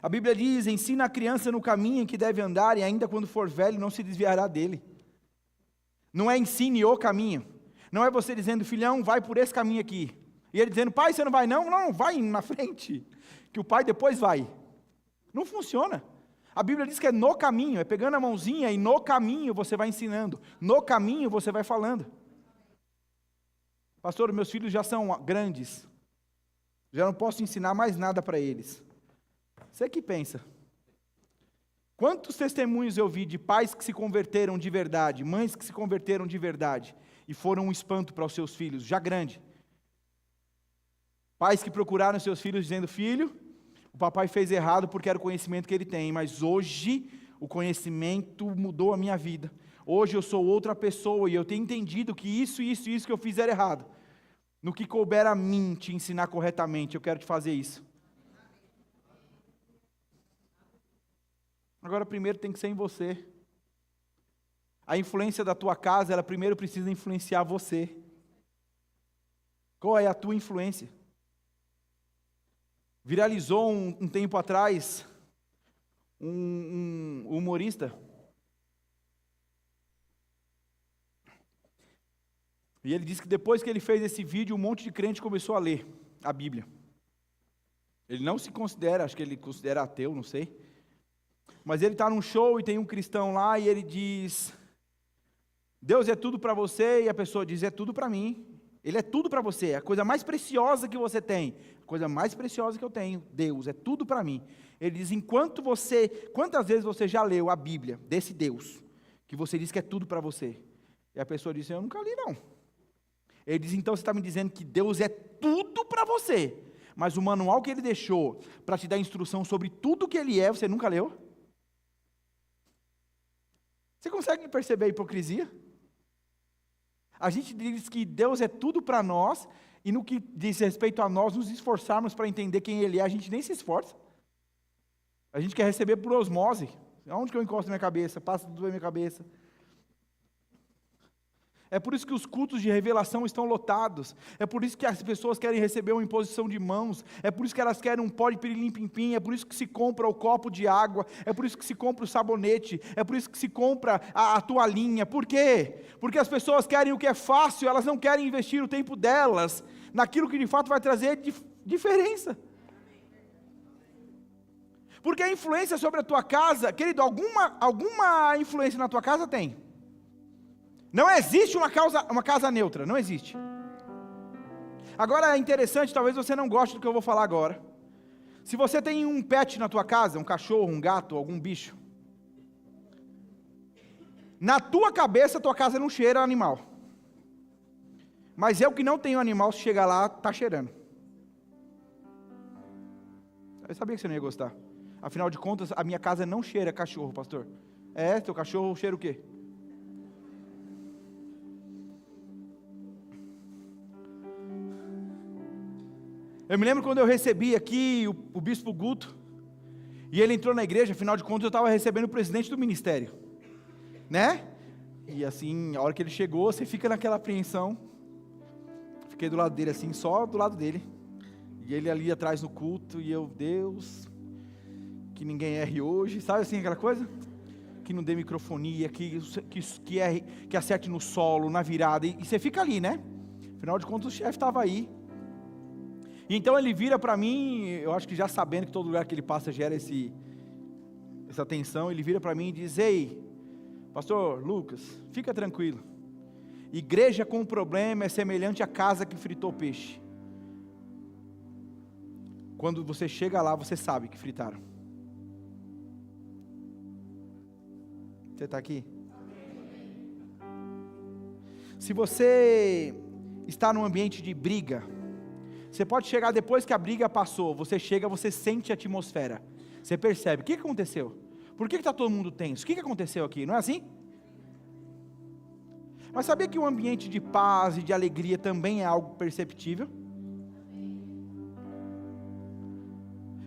A Bíblia diz, ensina a criança no caminho em que deve andar, e ainda quando for velho não se desviará dele. Não é ensine o caminho, não é você dizendo, filhão, vai por esse caminho aqui, e ele dizendo, pai, você não vai não? Não, vai na frente, que o pai depois vai. Não funciona. A Bíblia diz que é no caminho, é pegando a mãozinha e no caminho você vai ensinando, no caminho você vai falando. Pastor, meus filhos já são grandes, já não posso ensinar mais nada para eles. Você que pensa. Quantos testemunhos eu vi de pais que se converteram de verdade, mães que se converteram de verdade, e foram um espanto para os seus filhos, já grande. Pais que procuraram seus filhos dizendo, filho, o papai fez errado porque era o conhecimento que ele tem, mas hoje o conhecimento mudou a minha vida. Hoje eu sou outra pessoa e eu tenho entendido que isso que eu fiz era errado. No que couber a mim te ensinar corretamente, eu quero te fazer isso. Agora primeiro tem que ser em você. A influência da tua casa, ela primeiro precisa influenciar você. Qual é a tua influência? Viralizou um tempo atrás, um humorista, e ele disse que depois que ele fez esse vídeo, um monte de crente começou a ler a Bíblia. Ele não se considera, acho que ele considera ateu, não sei, mas ele está num show e tem um cristão lá e ele diz, Deus é tudo para você, e a pessoa diz, é tudo para mim. Ele é tudo para você, é a coisa mais preciosa que você tem, a coisa mais preciosa que eu tenho, Deus, é tudo para mim. Ele diz, quantas vezes você já leu a Bíblia desse Deus, que você diz que é tudo para você? E a pessoa diz, eu nunca li não. Ele diz, então você está me dizendo que Deus é tudo para você, mas o manual que Ele deixou para te dar instrução sobre tudo que Ele é, você nunca leu? Você consegue perceber a hipocrisia? A gente diz que Deus é tudo para nós, e no que diz respeito a nós nos esforçarmos para entender quem Ele é, a gente nem se esforça. A gente quer receber por osmose. Aonde que eu encosto minha cabeça? Passa tudo na minha cabeça. É por isso que os cultos de revelação estão lotados. É por isso que as pessoas querem receber uma imposição de mãos. É por isso que elas querem um pó de pirilim-pim-pim. É por isso que se compra o copo de água. É por isso que se compra o sabonete. É por isso que se compra a toalhinha. Por quê? Porque as pessoas querem o que é fácil. Elas não querem investir o tempo delas naquilo que de fato vai trazer diferença. Porque a influência sobre a tua casa, querido, alguma influência na tua casa tem. Não existe uma casa neutra, não existe. Agora é interessante, talvez você não goste do que eu vou falar agora. Se você tem um pet na tua casa, um cachorro, um gato, algum bicho, na tua cabeça, tua casa não cheira animal. Mas eu que não tenho animal, se chegar lá, está cheirando. Eu sabia que você não ia gostar. Afinal de contas, a minha casa não cheira cachorro, pastor. É, teu cachorro cheira o quê? Eu me lembro quando eu recebi aqui o bispo Guto, e ele entrou na igreja, afinal de contas eu estava recebendo o presidente do ministério, né? E assim, a hora que ele chegou, você fica naquela apreensão. Fiquei do lado dele assim, só do lado dele, e ele ali atrás no culto, e eu, Deus, que ninguém erre hoje, sabe assim aquela coisa? Que não dê microfonia, que acerte no solo, na virada, e você fica ali, né? Afinal de contas o chefe estava aí. E então ele vira para mim, eu acho que já sabendo que todo lugar que ele passa gera essa tensão, ele vira para mim e diz: ei, pastor Lucas, fica tranquilo, igreja com problema é semelhante à casa que fritou peixe. Quando você chega lá, você sabe que fritaram. Você está aqui? Se você está num ambiente de briga, você pode chegar depois que a briga passou, você chega, você sente a atmosfera, você percebe, o que aconteceu? Por que está todo mundo tenso? O que aconteceu aqui? Não é assim? Mas sabia que o ambiente de paz e de alegria também é algo perceptível?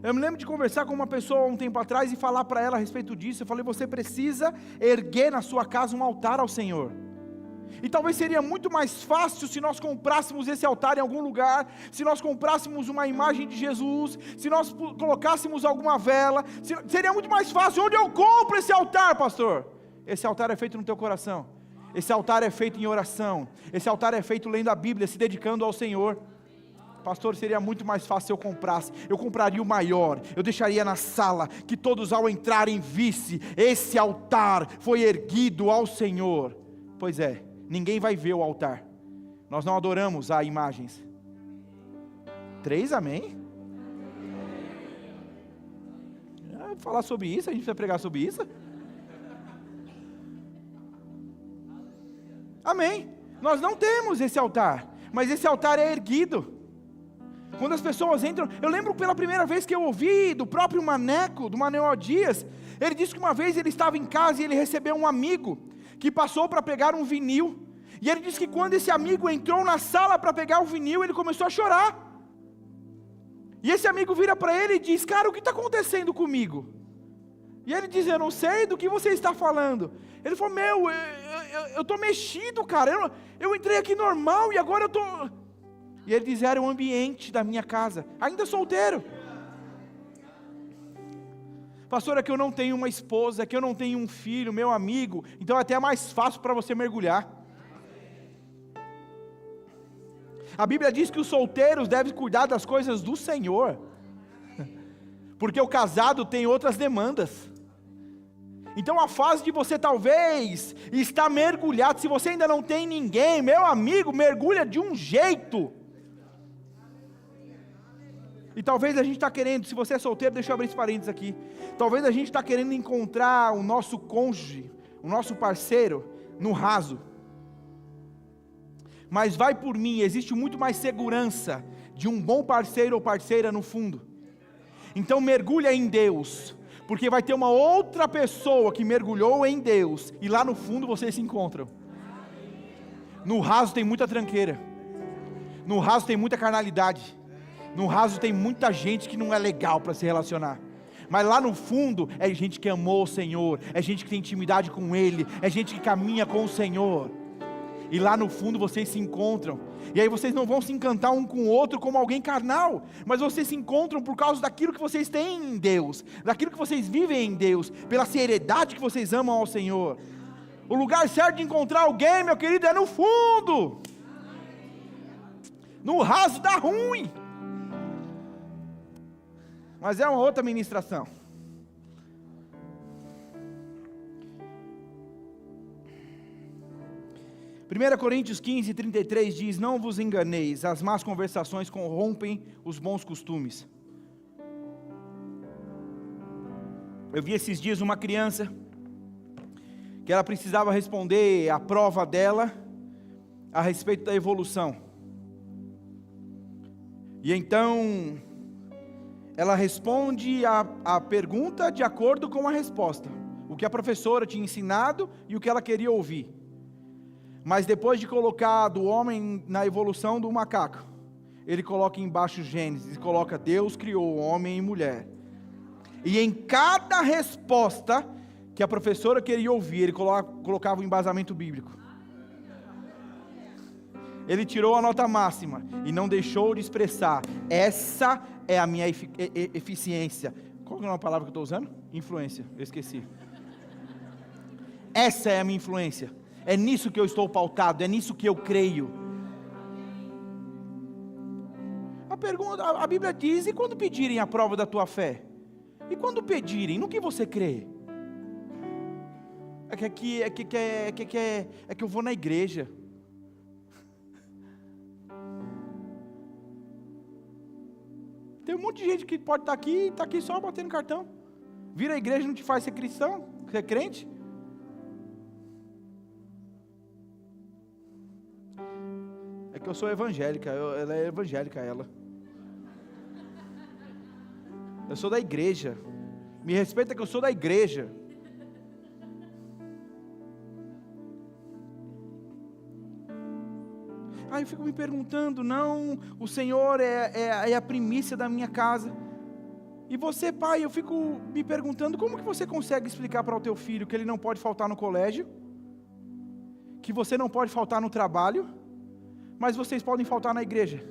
Eu me lembro de conversar com uma pessoa um tempo atrás e falar para ela a respeito disso. Eu falei: você precisa erguer na sua casa um altar ao Senhor. E talvez seria muito mais fácil se nós comprássemos esse altar em algum lugar, se nós comprássemos uma imagem de Jesus, se nós colocássemos alguma vela, seria muito mais fácil. Onde eu compro esse altar, pastor? Esse altar é feito no teu coração, esse altar é feito em oração, esse altar é feito lendo a Bíblia, se dedicando ao Senhor. Pastor, seria muito mais fácil se eu comprasse, eu compraria o maior, eu deixaria na sala, que todos ao entrarem visse, esse altar foi erguido ao Senhor. Pois é, ninguém vai ver o altar, nós não adoramos a imagens. 3, amém? Falar sobre isso, a gente precisa pregar sobre isso? Amém? Nós não temos esse altar, mas esse altar é erguido. Quando as pessoas entram, eu lembro pela primeira vez que eu ouvi do próprio Maneco, do Manuel Dias, ele disse que uma vez ele estava em casa e ele recebeu um amigo, que passou para pegar um vinil, e ele disse que quando esse amigo entrou na sala para pegar o vinil, ele começou a chorar, e esse amigo vira para ele e diz: cara, o que está acontecendo comigo? E ele diz: eu não sei do que você está falando. Ele falou: eu estou mexido, cara, eu entrei aqui normal e agora eu estou... E ele diz: era o ambiente da minha casa, ainda solteiro. Pastor, é que eu não tenho uma esposa, é que eu não tenho um filho, meu amigo, então é até mais fácil para você mergulhar. A Bíblia diz que os solteiros devem cuidar das coisas do Senhor, porque o casado tem outras demandas. Então a fase de você talvez estar mergulhado, se você ainda não tem ninguém, meu amigo, mergulha de um jeito. E talvez a gente está querendo, se você é solteiro, deixa eu abrir esse parênteses aqui, talvez a gente está querendo encontrar o nosso cônjuge, o nosso parceiro, no raso. Mas vai por mim, existe muito mais segurança de um bom parceiro ou parceira no fundo. Então mergulha em Deus, porque vai ter uma outra pessoa que mergulhou em Deus, e lá no fundo vocês se encontram. No raso tem muita tranqueira, no raso tem muita carnalidade, no raso tem muita gente que não é legal para se relacionar, mas lá no fundo é gente que amou o Senhor, é gente que tem intimidade com Ele, é gente que caminha com o Senhor, e lá no fundo vocês se encontram, e aí vocês não vão se encantar um com o outro como alguém carnal, mas vocês se encontram por causa daquilo que vocês têm em Deus, daquilo que vocês vivem em Deus, pela seriedade que vocês amam ao Senhor. O lugar certo de encontrar alguém, meu querido, é no fundo. No raso dá ruim, mas é uma outra ministração. Primeira Coríntios 15, 33 diz: não vos enganeis, as más conversações corrompem os bons costumes. Eu vi esses dias uma criança, que ela precisava responder a prova dela, a respeito da evolução, e então, ela responde a pergunta de acordo com a resposta, o que a professora tinha ensinado e o que ela queria ouvir. Mas depois de colocar do homem na evolução do macaco, ele coloca embaixo Gênesis, coloca Deus criou homem e mulher. E em cada resposta que a professora queria ouvir, ele colocava um embasamento bíblico. Ele tirou a nota máxima e não deixou de expressar: essa é a minha eficiência. Qual é a palavra que eu estou usando? Influência, eu esqueci. Essa é a minha influência. É nisso que eu estou pautado, é nisso que eu creio. A Bíblia diz: e quando pedirem a prova da tua fé? E quando pedirem, no que você crê? É que eu vou na igreja. Tem um monte de gente que pode estar aqui e está aqui só batendo cartão. Vir à igreja não te faz ser cristão, ser crente. É que eu sou evangélica, ela é evangélica, ela. Eu sou da igreja. Me respeita que eu sou da igreja. Aí eu fico me perguntando: não, o Senhor é a primícia da minha casa. E você, pai, eu fico me perguntando: como que você consegue explicar para o teu filho que ele não pode faltar no colégio? Que você não pode faltar no trabalho? Mas vocês podem faltar na igreja?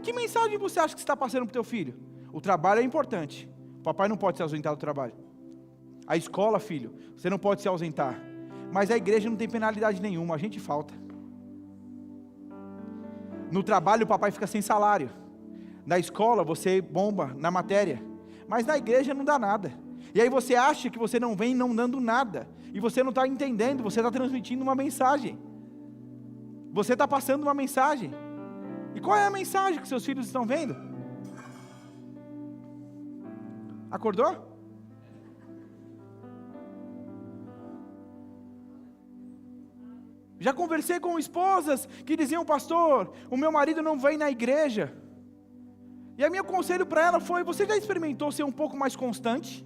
Que mensagem você acha que você está passando para o teu filho? O trabalho é importante. O papai não pode se ausentar do trabalho. A escola, filho, você não pode se ausentar. Mas a igreja não tem penalidade nenhuma, a gente falta. No trabalho o papai fica sem salário. Na escola você bomba na matéria. Mas na igreja não dá nada. E aí você acha que você não vem não dando nada. E você não está entendendo, você está transmitindo uma mensagem. Você está passando uma mensagem. E qual é a mensagem que seus filhos estão vendo? Acordou? Já conversei com esposas que diziam: pastor, o meu marido não vem na igreja. E o meu conselho para ela foi: você já experimentou ser um pouco mais constante?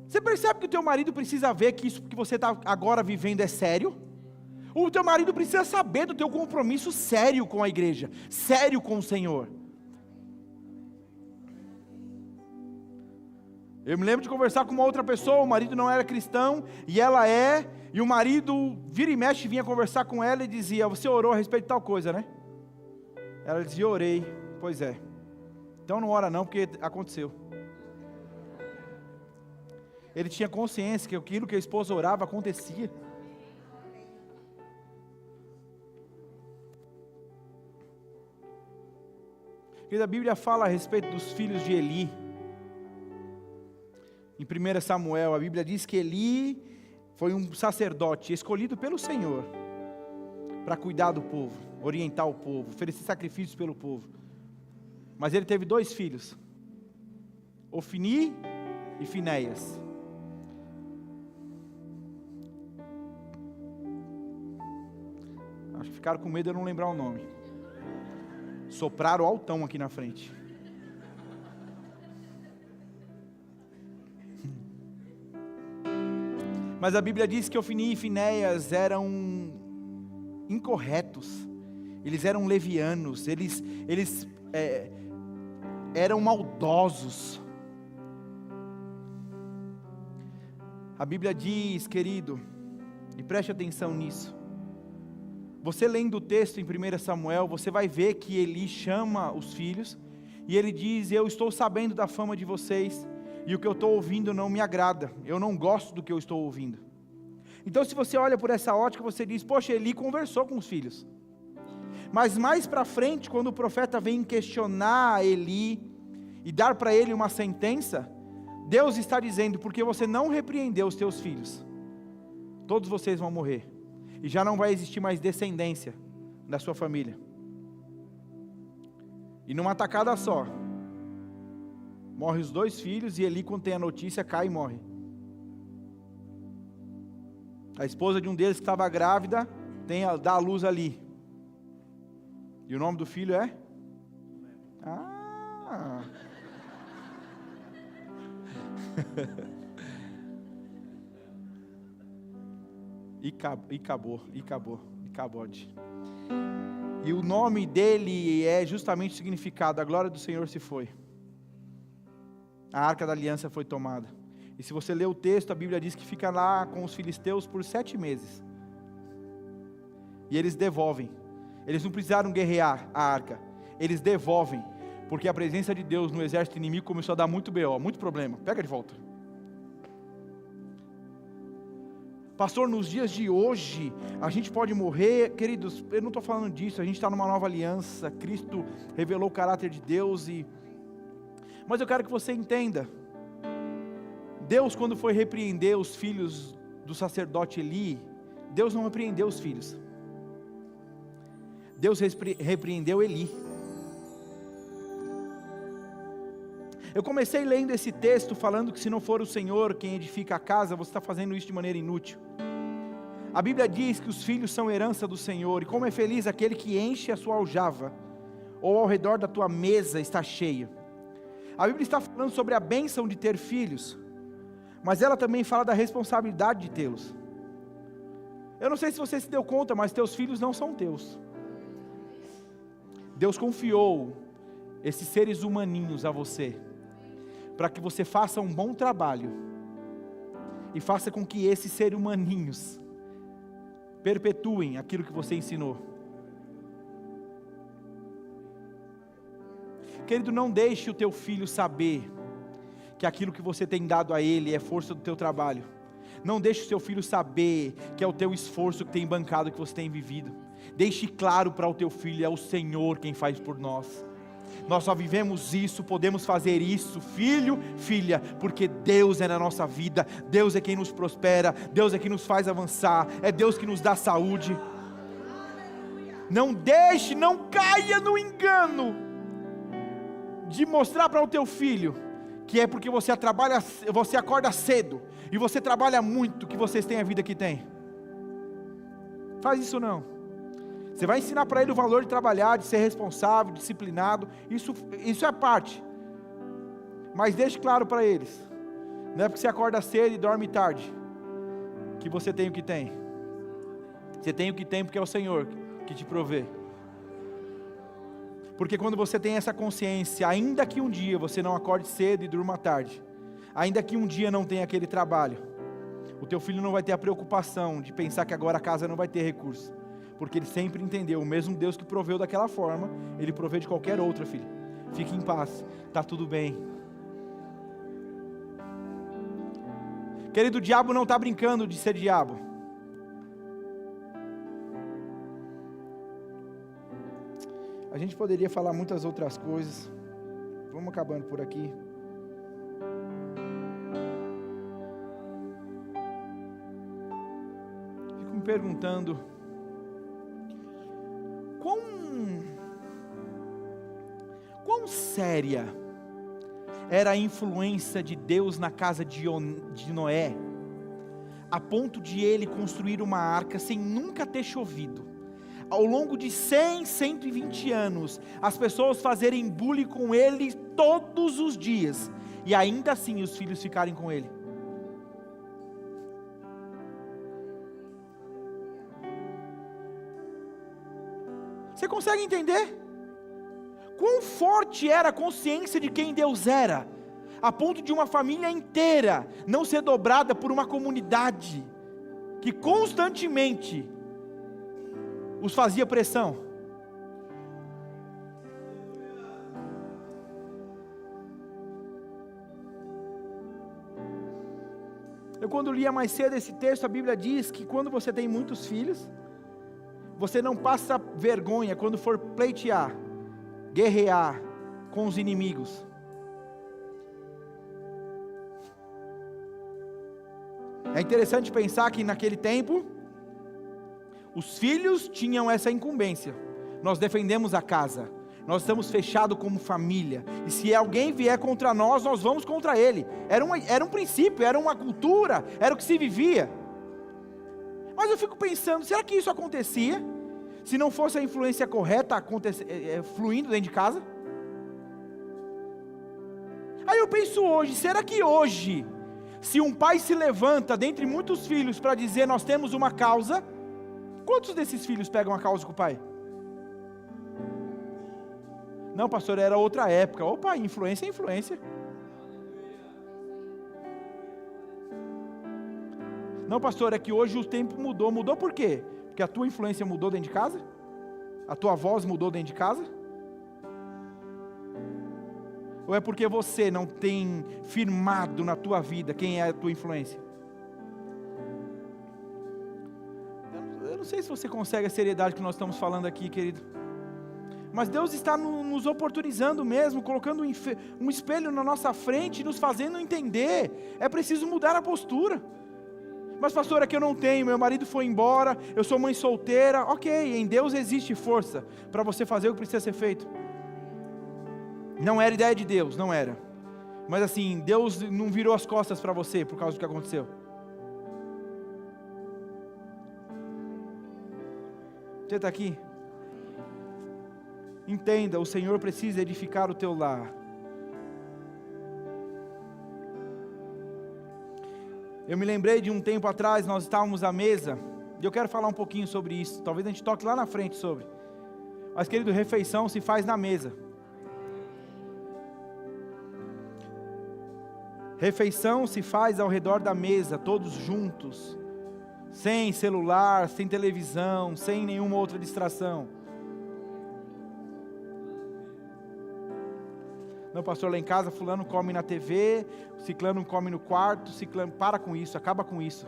Você percebe que o teu marido precisa ver que isso que você está agora vivendo é sério? O teu marido precisa saber do teu compromisso sério com a igreja, sério com o Senhor. Eu me lembro de conversar com uma outra pessoa, o marido não era cristão, e ela é, e o marido vira e mexe, vinha conversar com ela e dizia: você orou a respeito de tal coisa, né? Ela dizia: orei. Pois é, então não ora não, porque aconteceu. Ele tinha consciência que aquilo que a esposa orava acontecia. Porque a Bíblia fala a respeito dos filhos de Eli. Em 1 Samuel, a Bíblia diz que Eli foi um sacerdote escolhido pelo Senhor para cuidar do povo, orientar o povo, oferecer sacrifícios pelo povo. Mas ele teve 2 filhos, Ofni e Finéias. Acho que ficaram com medo de eu não lembrar o nome. Sopraram altão aqui na frente. Mas a Bíblia diz que Ofni e Finéias eram incorretos, eles eram levianos, eles eram maldosos. A Bíblia diz, querido, e preste atenção nisso, você lendo o texto em 1 Samuel, você vai ver que Eli chama os filhos, e ele diz: eu estou sabendo da fama de vocês, e o que eu estou ouvindo não me agrada, eu não gosto do que eu estou ouvindo. Então se você olha por essa ótica, você diz: poxa, Eli conversou com os filhos. Mas mais para frente, quando o profeta vem questionar Eli, e dar para ele uma sentença, Deus está dizendo: porque você não repreendeu os teus filhos, todos vocês vão morrer, e já não vai existir mais descendência da sua família. E numa tacada só, morre os 2 filhos, e Eli, quando tem a notícia, cai e morre. A esposa de um deles que estava grávida, dá a luz ali. E o nome do filho é? Icabode. E o nome dele é justamente o significado: a glória do Senhor se foi. A arca da aliança foi tomada. E se você ler o texto, a Bíblia diz que fica lá com os filisteus por 7 meses. E eles devolvem. Eles não precisaram guerrear a arca. Eles devolvem. Porque a presença de Deus no exército inimigo começou a dar muito BO, muito problema. Pega de volta. Pastor, nos dias de hoje, a gente pode morrer. Queridos, eu não estou falando disso. A gente está numa nova aliança. Cristo revelou o caráter de Deus. Mas eu quero que você entenda. Deus, quando foi repreender os filhos do sacerdote Eli, Deus não repreendeu os filhos. Deus repreendeu Eli. Eu comecei lendo esse texto falando que se não for o Senhor quem edifica a casa, você está fazendo isso de maneira inútil. A Bíblia diz que os filhos são herança do Senhor, e como é feliz aquele que enche a sua aljava, ou ao redor da tua mesa está cheio. A Bíblia está falando sobre a bênção de ter filhos, mas ela também fala da responsabilidade de tê-los. Eu não sei se você se deu conta, mas teus filhos não são teus. Deus confiou esses seres humaninhos a você, para que você faça um bom trabalho, e faça com que esses seres humaninhos perpetuem aquilo que você ensinou. Querido, não deixe o teu filho saber que aquilo que você tem dado a ele é força do teu trabalho. Não deixe o seu filho saber que é o teu esforço que tem bancado, que você tem vivido. Deixe claro para o teu filho: é o Senhor quem faz por nós. Nós só vivemos isso, podemos fazer isso, filho, filha, porque Deus é na nossa vida. Deus é quem nos prospera, Deus é quem nos faz avançar, é Deus que nos dá saúde. Não deixe, não caia no engano de mostrar para o teu filho que é porque você acorda cedo e você trabalha muito que vocês têm a vida que tem. Faz isso não. Você vai ensinar para ele o valor de trabalhar, de ser responsável, disciplinado. Isso é parte. Mas deixe claro para eles: não é porque você acorda cedo e dorme tarde que você tem o que tem. Você tem o que tem porque é o Senhor que te provê. Porque quando você tem essa consciência, ainda que um dia você não acorde cedo e durma tarde, ainda que um dia não tenha aquele trabalho, o teu filho não vai ter a preocupação de pensar que agora a casa não vai ter recurso. Porque ele sempre entendeu: o mesmo Deus que proveu daquela forma, Ele provê de qualquer outra, filho. Fique em paz, está tudo bem. Querido, o diabo não está brincando de ser diabo. A gente poderia falar muitas outras coisas. Vamos acabando por aqui. Fico me perguntando: quão séria era a influência de Deus na casa de Noé, a ponto de ele construir uma arca sem nunca ter chovido, ao longo de 100, 120 anos, as pessoas fazerem bullying com ele todos os dias, e ainda assim os filhos ficarem com ele. Você consegue entender? Quão forte era a consciência de quem Deus era, a ponto de uma família inteira não ser dobrada por uma comunidade que constantemente os fazia pressão. Eu, quando lia mais cedo esse texto, a Bíblia diz que quando você tem muitos filhos, você não passa vergonha quando for pleitear, guerrear com os inimigos. É interessante pensar que naquele tempo, os filhos tinham essa incumbência: nós defendemos a casa, nós estamos fechados como família, e se alguém vier contra nós, nós vamos contra ele. Era um princípio, era uma cultura, era o que se vivia. Mas eu fico pensando: será que isso acontecia se não fosse a influência correta fluindo dentro de casa? Aí eu penso hoje: será que hoje, se um pai se levanta dentre muitos filhos para dizer nós temos uma causa, quantos desses filhos pegam a causa com o pai? Não, pastor, era outra época. Opa, influência é influência. Não, pastor, é que hoje o tempo mudou. Mudou por quê? Porque a tua influência mudou dentro de casa? A tua voz mudou dentro de casa? Ou é porque você não tem firmado na tua vida quem é a tua influência? Eu não sei se você consegue a seriedade que nós estamos falando aqui, querido. Mas Deus está nos oportunizando mesmo, colocando um espelho na nossa frente, nos fazendo entender. É preciso mudar a postura. Mas pastor, é que eu não tenho, meu marido foi embora, eu sou mãe solteira. Ok, em Deus existe força para você fazer o que precisa ser feito. Não era ideia de Deus, não era. Mas assim, Deus não virou as costas para você por causa do que aconteceu. Você está aqui? Entenda, o Senhor precisa edificar o teu lar. Eu me lembrei de um tempo atrás, nós estávamos à mesa, e eu quero falar um pouquinho sobre isso, talvez a gente toque lá na frente sobre. Mas querido, refeição se faz na mesa. Refeição se faz ao redor da mesa, todos juntos, sem celular, sem televisão, sem nenhuma outra distração. Não, pastor, lá em casa fulano come na TV, ciclano come no quarto, ciclano, para com isso, acaba com isso.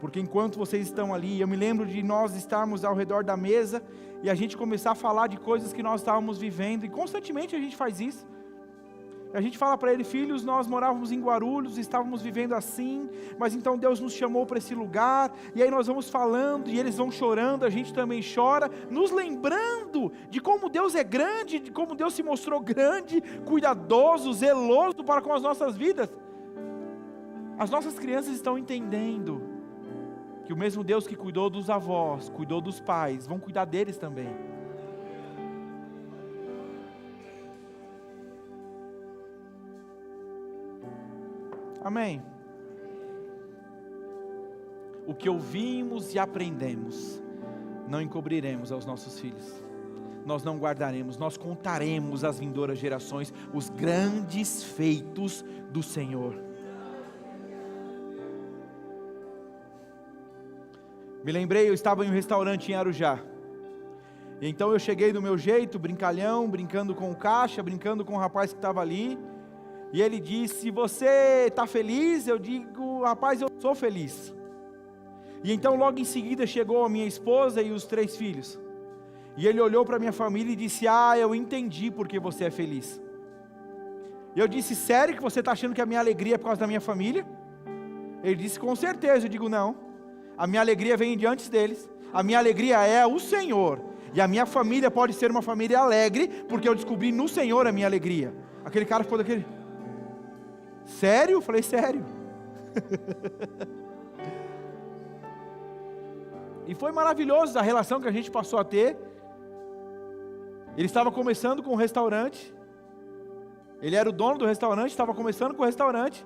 Porque enquanto vocês estão ali, eu me lembro de nós estarmos ao redor da mesa e a gente começar a falar de coisas que nós estávamos vivendo, e constantemente a gente faz isso. A gente fala para ele, filhos, nós morávamos em Guarulhos, estávamos vivendo assim, mas então Deus nos chamou para esse lugar, e aí nós vamos falando, e eles vão chorando, a gente também chora, nos lembrando de como Deus é grande, de como Deus se mostrou grande, cuidadoso, zeloso para com as nossas vidas. As nossas crianças estão entendendo que o mesmo Deus que cuidou dos avós, cuidou dos pais, vão cuidar deles também. Amém. O que ouvimos e aprendemos, não encobriremos aos nossos filhos. Nós não guardaremos, nós contaremos às vindouras gerações os grandes feitos do Senhor. Me lembrei, eu estava em um restaurante em Arujá. Então eu cheguei do meu jeito, brincalhão, brincando com o caixa, brincando com o rapaz que estava ali. E ele disse, você está feliz? Eu digo, rapaz, eu sou feliz. E então logo em seguida chegou a minha esposa e os 3 filhos. E ele olhou para a minha família e disse, eu entendi porque você é feliz. E eu disse, sério que você está achando que a minha alegria é por causa da minha família? Ele disse, com certeza. Eu digo, não, a minha alegria vem de antes deles. A minha alegria é o Senhor. E a minha família pode ser uma família alegre, porque eu descobri no Senhor a minha alegria. Aquele cara ficou daquele... Sério? Eu falei, sério. E foi maravilhoso a relação que a gente passou a ter. Ele estava começando com o restaurante. Ele era o dono do restaurante, estava começando com o restaurante.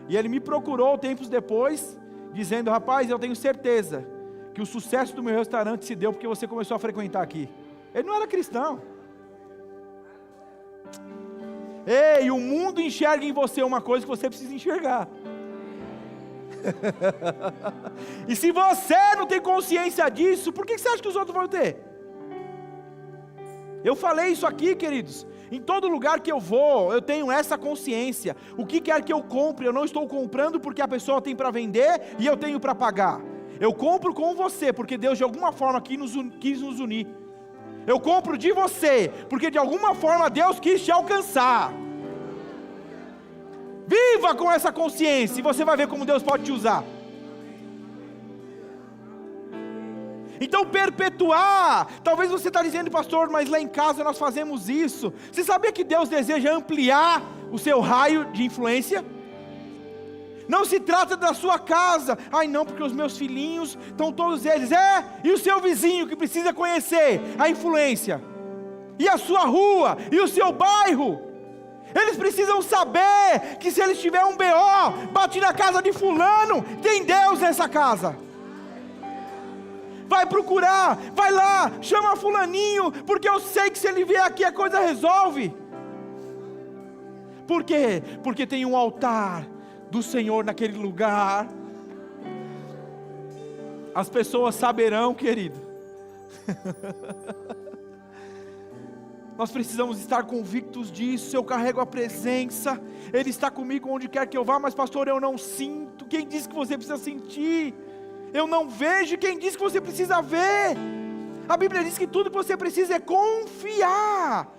E ele me procurou tempos depois, dizendo, rapaz, eu tenho certeza que o sucesso do meu restaurante se deu porque você começou a frequentar aqui. Ele não era cristão. Ei, o mundo enxerga em você uma coisa que você precisa enxergar. E se você não tem consciência disso, por que você acha que os outros vão ter? Eu falei isso aqui, queridos. Em todo lugar que eu vou, eu tenho essa consciência. O que quer que eu compre, eu não estou comprando porque a pessoa tem para vender e eu tenho para pagar. Eu compro com você, porque Deus de alguma forma quis nos unir. Eu compro de você, porque de alguma forma Deus quis te alcançar. Viva com essa consciência, e você vai ver como Deus pode te usar. Então perpetuar, talvez você está dizendo, pastor, mas lá em casa nós fazemos isso. Você sabia que Deus deseja ampliar o seu raio de influência? Não se trata da sua casa, ai não, porque os meus filhinhos estão todos eles, e o seu vizinho que precisa conhecer a influência, e a sua rua, e o seu bairro, eles precisam saber que se eles tiverem um BO, bate na casa de fulano, tem Deus nessa casa. vai procurar, vai lá, chama fulaninho, porque eu sei que se ele vier aqui a coisa resolve. Por quê? Porque tem um altar do Senhor naquele lugar. As pessoas saberão, querido. Nós precisamos estar convictos disso. Eu carrego a presença, Ele está comigo onde quer que eu vá. Mas pastor, eu não sinto. Quem disse que você precisa sentir? Eu não vejo. Quem disse que você precisa ver? A Bíblia diz que tudo que você precisa é confiar.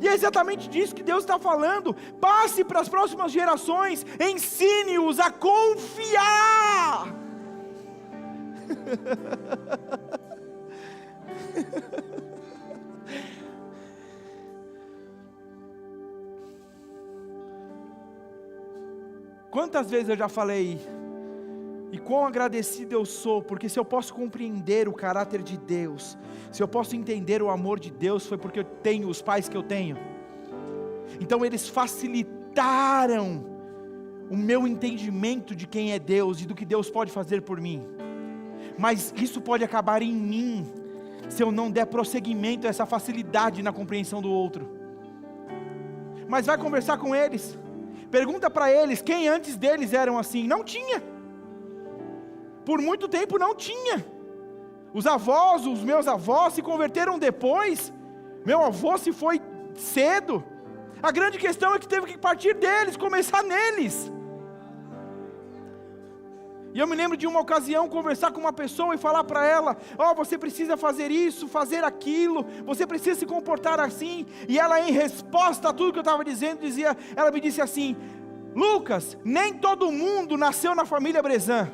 E é exatamente disso que Deus está falando. Passe para as próximas gerações, ensine-os a confiar. Quantas vezes eu já falei, e quão agradecido eu sou, porque se eu posso compreender o caráter de Deus, se eu posso entender o amor de Deus, foi porque eu tenho os pais que eu tenho. Então eles facilitaram o meu entendimento de quem é Deus e do que Deus pode fazer por mim. Mas isso pode acabar em mim, se eu não der prosseguimento a essa facilidade na compreensão do outro. Mas vai conversar com eles, pergunta para eles, quem antes deles eram assim? Não tinha. Por muito tempo não tinha. Os avós, os meus avós se converteram depois. Meu avô se foi cedo. A grande questão é que teve que partir deles, começar neles. E eu me lembro de uma ocasião conversar com uma pessoa e falar para ela, você precisa fazer isso, fazer aquilo, você precisa se comportar assim. E ela, em resposta a tudo que eu estava dizendo, ela me disse assim: Lucas, nem todo mundo nasceu na família Brezan.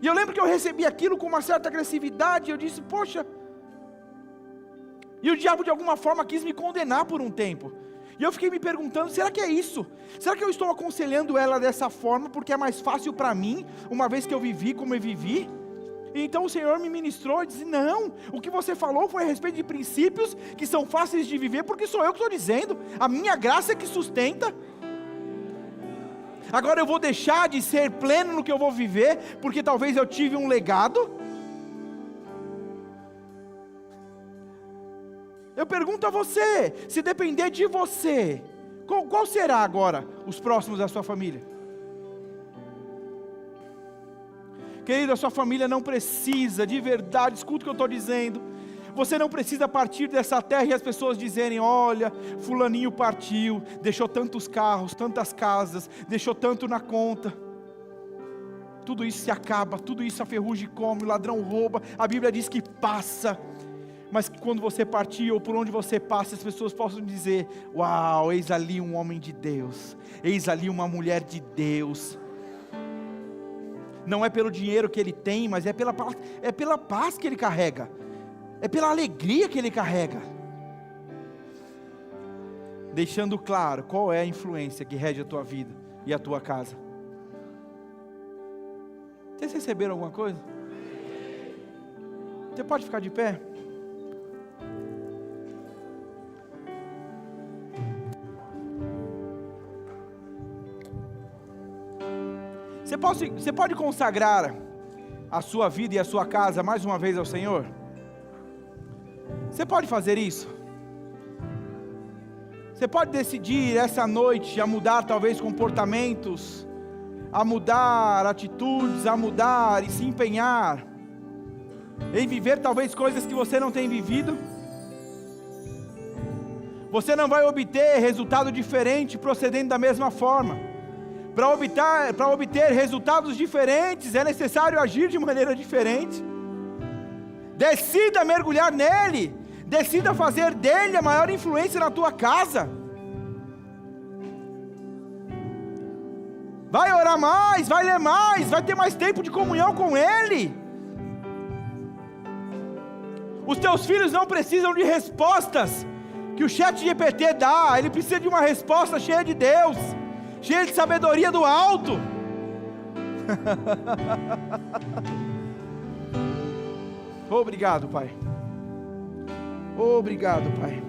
E eu lembro que eu recebi aquilo com uma certa agressividade, e eu disse, poxa, e o diabo de alguma forma quis me condenar por um tempo, e eu fiquei me perguntando, será que é isso? Será que eu estou aconselhando ela dessa forma, porque é mais fácil para mim, uma vez que eu vivi como eu vivi? E então o Senhor me ministrou e disse, não, o que você falou foi a respeito de princípios, que são fáceis de viver, porque sou eu que estou dizendo, a minha graça é que sustenta. Agora eu vou deixar de ser pleno no que eu vou viver, porque talvez eu tive um legado? Eu pergunto a você, se depender de você, qual será agora os próximos da sua família? Querido, a sua família não precisa, de verdade, escuta o que eu estou dizendo, você não precisa partir dessa terra e as pessoas dizerem, olha, fulaninho partiu, deixou tantos carros, tantas casas, deixou tanto na conta. Tudo isso se acaba, tudo isso a ferrugem come, o ladrão rouba, a Bíblia diz que passa. Mas quando você partir ou por onde você passa, as pessoas possam dizer, uau, eis ali um homem de Deus, eis ali uma mulher de Deus. Não é pelo dinheiro que ele tem, mas é pela paz que ele carrega. É pela alegria que ele carrega. Deixando claro qual é a influência que rege a tua vida e a tua casa. Vocês receberam alguma coisa? Você pode ficar de pé? Você pode consagrar a sua vida e a sua casa mais uma vez ao Senhor? Você pode fazer isso? Você pode decidir essa noite a mudar talvez comportamentos, a mudar atitudes, a mudar e se empenhar em viver talvez coisas que você não tem vivido? Você não vai obter resultado diferente procedendo da mesma forma. Para obter resultados diferentes é necessário agir de maneira diferente. Decida mergulhar nele, decida fazer dele a maior influência na tua casa. Vai orar mais, vai ler mais, vai ter mais tempo de comunhão com ele. Os teus filhos não precisam de respostas que o ChatGPT dá, ele precisa de uma resposta cheia de Deus, cheia de sabedoria do alto. Obrigado, Pai. Obrigado, Pai.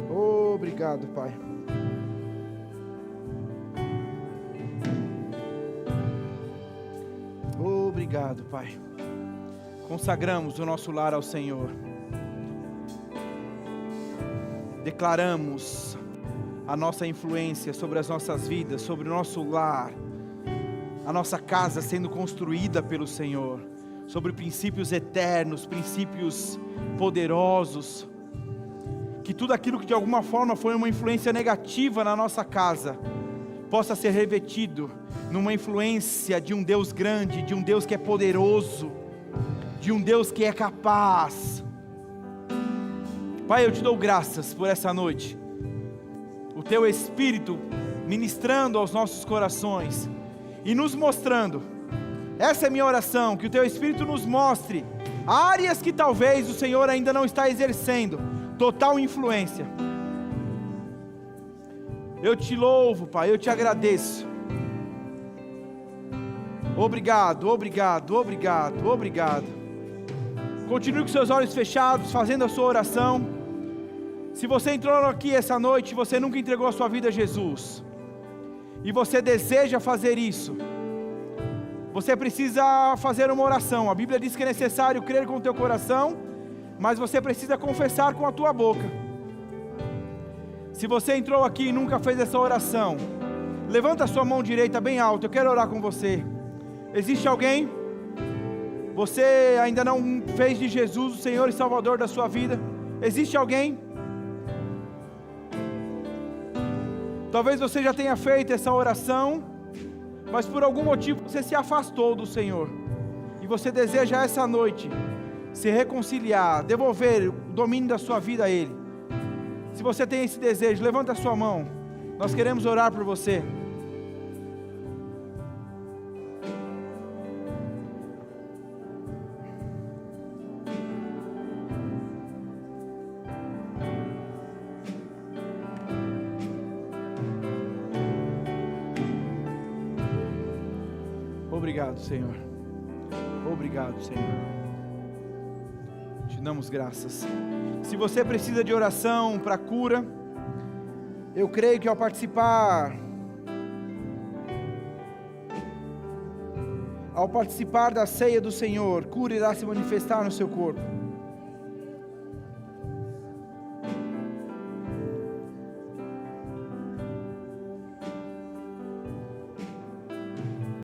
Obrigado, Pai. Obrigado, Pai. Consagramos o nosso lar ao Senhor. Declaramos a nossa influência sobre as nossas vidas, sobre o nosso lar, a nossa casa sendo construída pelo Senhor, sobre princípios eternos, princípios poderosos. Que tudo aquilo que de alguma forma foi uma influência negativa na nossa casa, possa ser revestido numa influência de um Deus grande, de um Deus que é poderoso, de um Deus que é capaz. Pai, eu te dou graças por essa noite, o teu Espírito ministrando aos nossos corações e nos mostrando. Essa é a minha oração, que o teu Espírito nos mostre áreas que talvez o Senhor ainda não está exercendo total influência. Eu te louvo, Pai, eu te agradeço. Obrigado, obrigado, obrigado, obrigado. Continue com seus olhos fechados, fazendo a sua oração. Se você entrou aqui essa noite, você nunca entregou a sua vida a Jesus, e você deseja fazer isso, você precisa fazer uma oração. A Bíblia diz que é necessário crer com o teu coração, mas você precisa confessar com a tua boca. Se você entrou aqui e nunca fez essa oração, levanta a sua mão direita bem alta, eu quero orar com você. Existe alguém? Você ainda não fez de Jesus o Senhor e Salvador da sua vida? Existe alguém? Talvez você já tenha feito essa oração, mas por algum motivo você se afastou do Senhor, e você deseja essa noite se reconciliar, devolver o domínio da sua vida a Ele. Se você tem esse desejo, levanta a sua mão, nós queremos orar por você. Obrigado, Senhor. Obrigado, Senhor. Te damos graças. Se você precisa de oração para cura, eu creio que ao participar da ceia do Senhor, cura irá se manifestar no seu corpo.